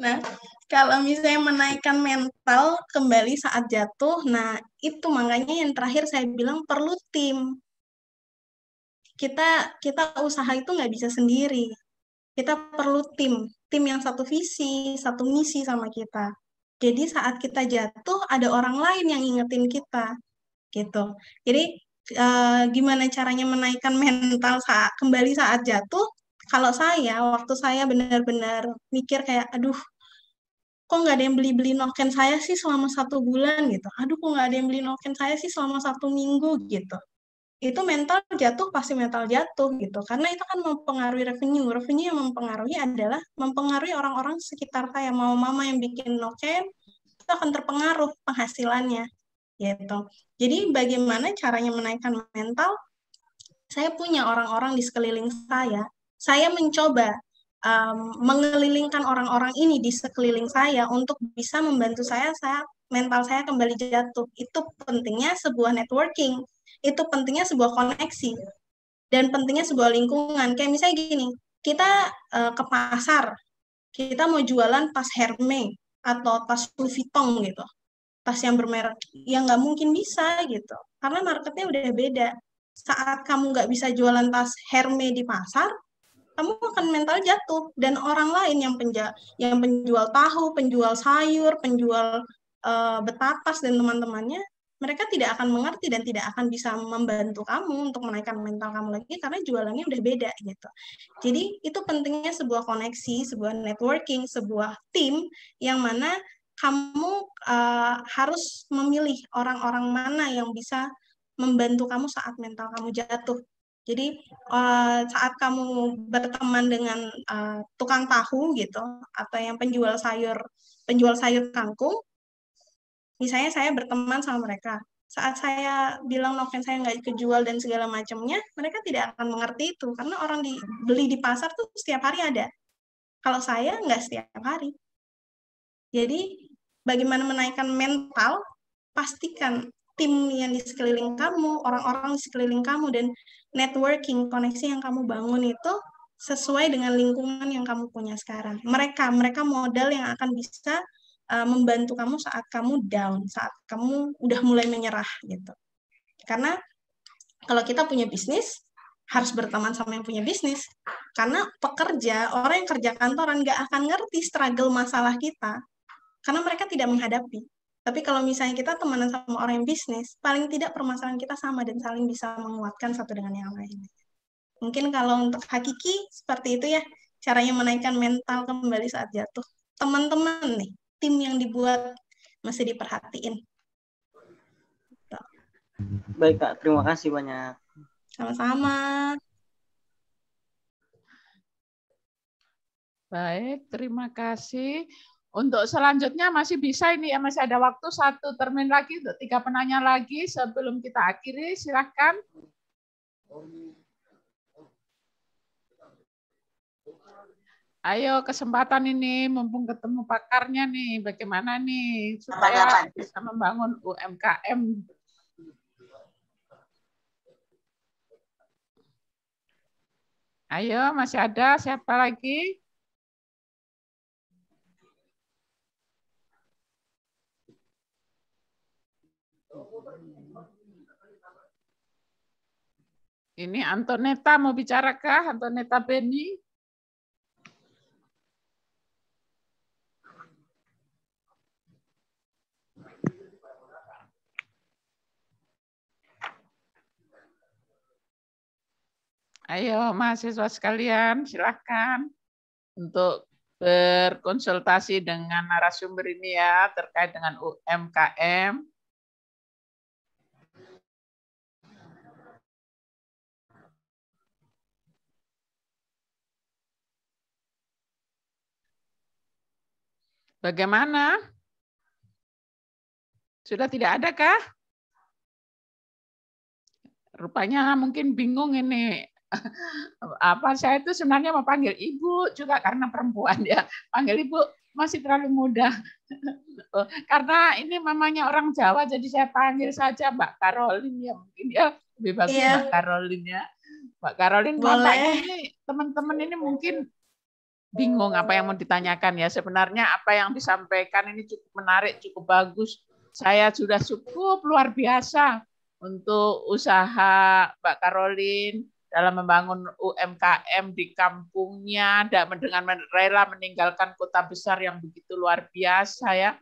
Nah, kalau misalnya menaikkan mental kembali saat jatuh, nah itu makanya yang terakhir saya bilang perlu tim. Kita usaha itu nggak bisa sendiri. Kita perlu tim yang satu visi, satu misi sama kita. Jadi saat kita jatuh, ada orang lain yang ingetin kita. Gitu. Jadi gimana caranya menaikkan mental kembali saat jatuh? Kalau waktu saya benar-benar mikir kayak, aduh, kok nggak ada yang beli noken saya sih selama 1 bulan gitu. Aduh, kok nggak ada yang beli noken saya sih selama 1 minggu gitu. Itu mental jatuh, pasti mental jatuh gitu. Karena itu kan mempengaruhi revenue. Revenue yang mempengaruhi adalah mempengaruhi orang-orang sekitar saya. Mau mama yang bikin noken, itu akan terpengaruh penghasilannya. Gitu. Jadi bagaimana caranya menaikkan mental? Saya punya orang-orang di sekeliling saya. Saya mencoba mengelilingkan orang-orang ini di sekeliling saya untuk bisa membantu mental saya kembali jatuh. Itu pentingnya sebuah networking. Itu pentingnya sebuah koneksi. Dan pentingnya sebuah lingkungan. Kayak misalnya gini, kita ke pasar, kita mau jualan tas Hermes atau tas Louis Vuitton gitu. Tas yang bermerek, yang nggak mungkin bisa gitu. Karena marketnya udah beda. Saat kamu nggak bisa jualan tas Hermes di pasar, kamu akan mental jatuh. Dan orang lain yang penjual tahu, penjual sayur, penjual betatas dan teman-temannya, mereka tidak akan mengerti dan tidak akan bisa membantu kamu untuk menaikkan mental kamu lagi karena jualannya udah beda gitu. Jadi itu pentingnya sebuah koneksi, sebuah networking, sebuah tim yang mana kamu harus memilih orang-orang mana yang bisa membantu kamu saat mental kamu jatuh. Jadi saat kamu berteman dengan tukang tahu gitu atau yang penjual sayur kangkung, misalnya saya berteman sama mereka. Saat saya bilang noken saya nggak kejual dan segala macamnya, mereka tidak akan mengerti itu karena orang beli di pasar tuh setiap hari ada. Kalau saya nggak setiap hari. Jadi bagaimana menaikkan mental pastikan tim yang di sekeliling kamu, orang-orang di sekeliling kamu, dan networking, koneksi yang kamu bangun itu sesuai dengan lingkungan yang kamu punya sekarang. Mereka modal yang akan bisa membantu kamu saat kamu down, saat kamu udah mulai menyerah gitu. Karena kalau kita punya bisnis, harus berteman sama yang punya bisnis. Karena pekerja, orang yang kerja kantoran nggak akan ngerti struggle masalah kita, karena mereka tidak menghadapi. Tapi kalau misalnya kita temenan sama orang yang bisnis, paling tidak permasalahan kita sama dan saling bisa menguatkan satu dengan yang lain. Mungkin kalau untuk hakiki, seperti itu ya, caranya menaikkan mental kembali saat jatuh. Teman-teman nih, tim yang dibuat masih diperhatiin. Baik Kak, terima kasih banyak. Sama-sama. Baik, terima kasih. Untuk selanjutnya masih bisa ini ya, masih ada waktu 1 termin lagi untuk 3 penanya lagi sebelum kita akhiri, silakan. Ayo kesempatan ini, mumpung ketemu pakarnya nih, bagaimana nih supaya bisa membangun UMKM. Ayo, masih ada siapa lagi? Ini Antoneta mau bicara kah? Antoneta Beni? Ayo mahasiswa sekalian, silakan untuk berkonsultasi dengan narasumber ini ya terkait dengan UMKM. Bagaimana? Sudah tidak ada kah? Rupanya mungkin bingung ini. Apa saya itu sebenarnya mau panggil ibu juga karena perempuan ya. Panggil ibu masih terlalu muda. Karena ini mamanya orang Jawa jadi saya panggil saja Mbak Karolin ya. Mungkin ya lebih bagus Mbak Karolin ya. Mbak Karolin, ini teman-teman ini mungkin bingung apa yang mau ditanyakan ya. Sebenarnya apa yang disampaikan ini cukup menarik, cukup bagus. Saya sudah cukup luar biasa untuk usaha Mbak Karolin dalam membangun UMKM di kampungnya, dengan rela meninggalkan kota besar yang begitu luar biasa ya,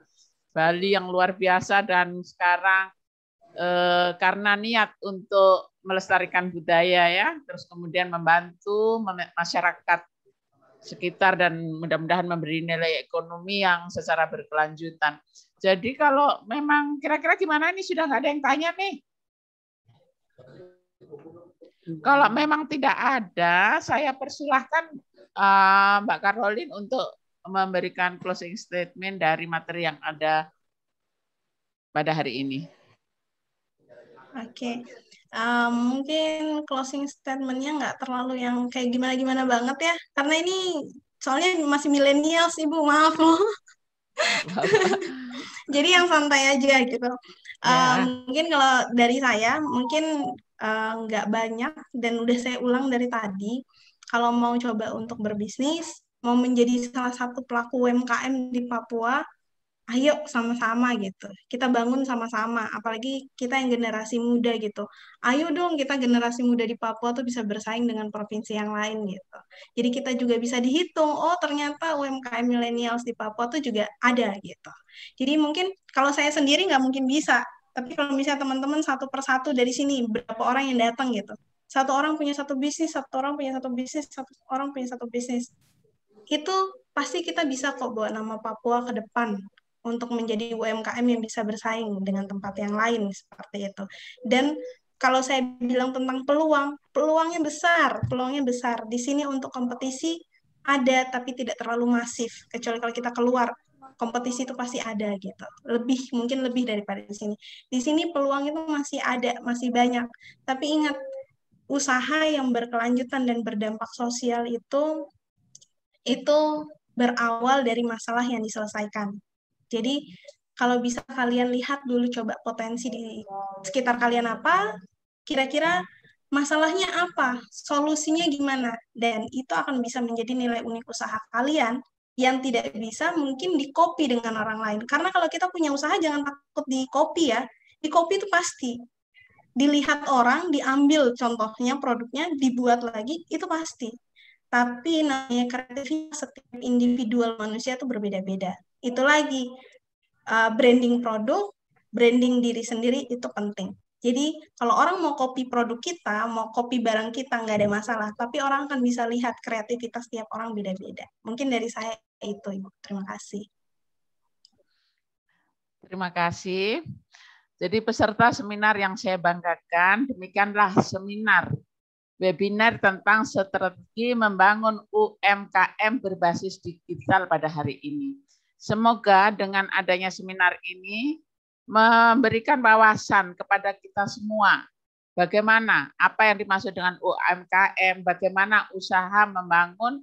Bali yang luar biasa, dan sekarang karena niat untuk melestarikan budaya ya, terus kemudian membantu masyarakat sekitar dan mudah-mudahan memberi nilai ekonomi yang secara berkelanjutan. Jadi kalau memang kira-kira gimana ini, sudah nggak ada yang tanya nih? Kalau memang tidak ada, saya persilahkan Mbak Karolin untuk memberikan closing statement dari materi yang ada pada hari ini. Oke. Mungkin closing statement-nya nggak terlalu yang kayak gimana-gimana banget ya, karena ini soalnya masih milenial sih Bu, maaf loh. Jadi yang santai aja gitu. Mungkin kalau dari saya, mungkin nggak banyak, dan udah saya ulang dari tadi, kalau mau coba untuk berbisnis, mau menjadi salah satu pelaku UMKM di Papua, ayo sama-sama gitu. Kita bangun sama-sama, apalagi kita yang generasi muda gitu. Ayo dong kita generasi muda di Papua tuh bisa bersaing dengan provinsi yang lain gitu. Jadi kita juga bisa dihitung, oh ternyata UMKM millennials di Papua tuh juga ada gitu. Jadi mungkin kalau saya sendiri nggak mungkin bisa, tapi kalau misalnya teman-teman satu persatu dari sini, berapa orang yang datang gitu. Satu orang punya satu bisnis, satu orang punya satu bisnis, satu orang punya satu bisnis. Itu pasti kita bisa kok bawa nama Papua ke depan untuk menjadi UMKM yang bisa bersaing dengan tempat yang lain seperti itu. Dan kalau saya bilang tentang peluang, peluangnya besar. Di sini untuk kompetisi ada, tapi tidak terlalu masif. Kecuali kalau kita keluar, kompetisi itu pasti ada gitu. Mungkin lebih daripada di sini. Di sini peluang itu masih ada, masih banyak. Tapi ingat, usaha yang berkelanjutan dan berdampak sosial itu berawal dari masalah yang diselesaikan. Jadi Kalau bisa kalian lihat dulu coba potensi di sekitar kalian apa, kira-kira masalahnya apa, solusinya gimana, dan itu akan bisa menjadi nilai unik usaha kalian yang tidak bisa mungkin di-copy dengan orang lain. Karena kalau kita punya usaha jangan takut di-copy ya. Di-copy itu pasti. Dilihat orang, diambil contohnya, produknya, dibuat lagi, itu pasti. Tapi namanya kreativitas setiap individual manusia itu berbeda-beda. Itu lagi, branding produk, branding diri sendiri itu penting. Jadi kalau orang mau copy produk kita, mau copy barang kita, nggak ada masalah. Tapi orang akan bisa lihat kreativitas tiap orang beda-beda. Mungkin dari saya itu, Ibu. Terima kasih. Terima kasih. Jadi peserta seminar yang saya banggakan, demikianlah seminar webinar tentang strategi membangun UMKM berbasis digital pada hari ini. Semoga dengan adanya seminar ini memberikan wawasan kepada kita semua. Bagaimana, apa yang dimaksud dengan UMKM, bagaimana usaha membangun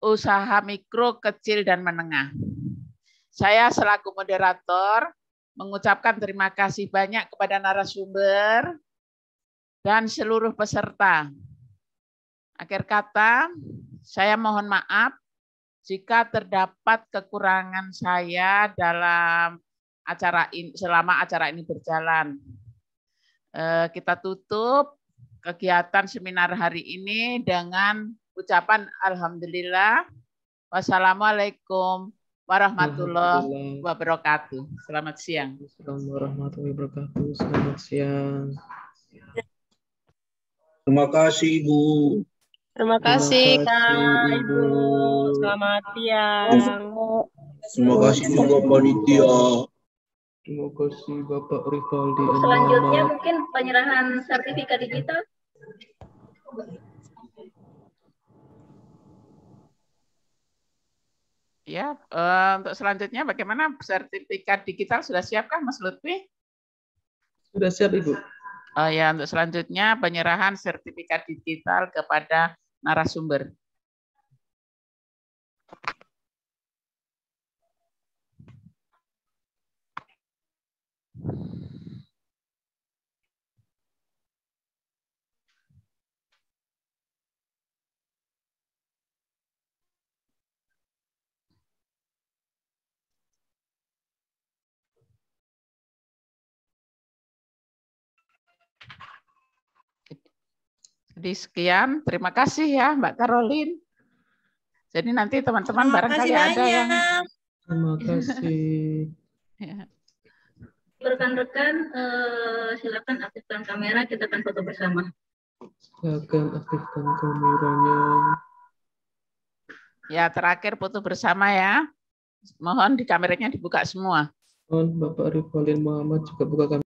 usaha mikro, kecil, dan menengah. Saya selaku moderator mengucapkan terima kasih banyak kepada narasumber dan seluruh peserta. Akhir kata, saya mohon maaf jika terdapat kekurangan saya dalam acara ini, selama acara ini berjalan. Kita tutup kegiatan seminar hari ini dengan ucapan alhamdulillah. Wassalamualaikum warahmatullahi wabarakatuh. Selamat siang. Assalamualaikum warahmatullahi wabarakatuh. Selamat siang. Terima kasih, Ibu. Terima kasih, Kak, Ibu. Selamat siang. Terima kasih juga panitia. Terima kasih Bapak Rivaldi. Selanjutnya mungkin penyerahan sertifikat digital. Ya, untuk selanjutnya bagaimana sertifikat digital sudah siapkah Mas Lutfi? Sudah siap, Ibu. Oh ya, untuk selanjutnya penyerahan sertifikat digital kepada narasumber. Jadi sekian, terima kasih ya Mbak Caroline. Jadi nanti teman-teman barangkali ada yang... Terima kasih. Ya. Rekan-rekan, silakan aktifkan kamera, kita akan foto bersama. Silakan aktifkan kameranya. Ya, terakhir foto bersama ya. Mohon di kameranya dibuka semua. Mohon Bapak Rivaldi Muhammad juga buka kamera.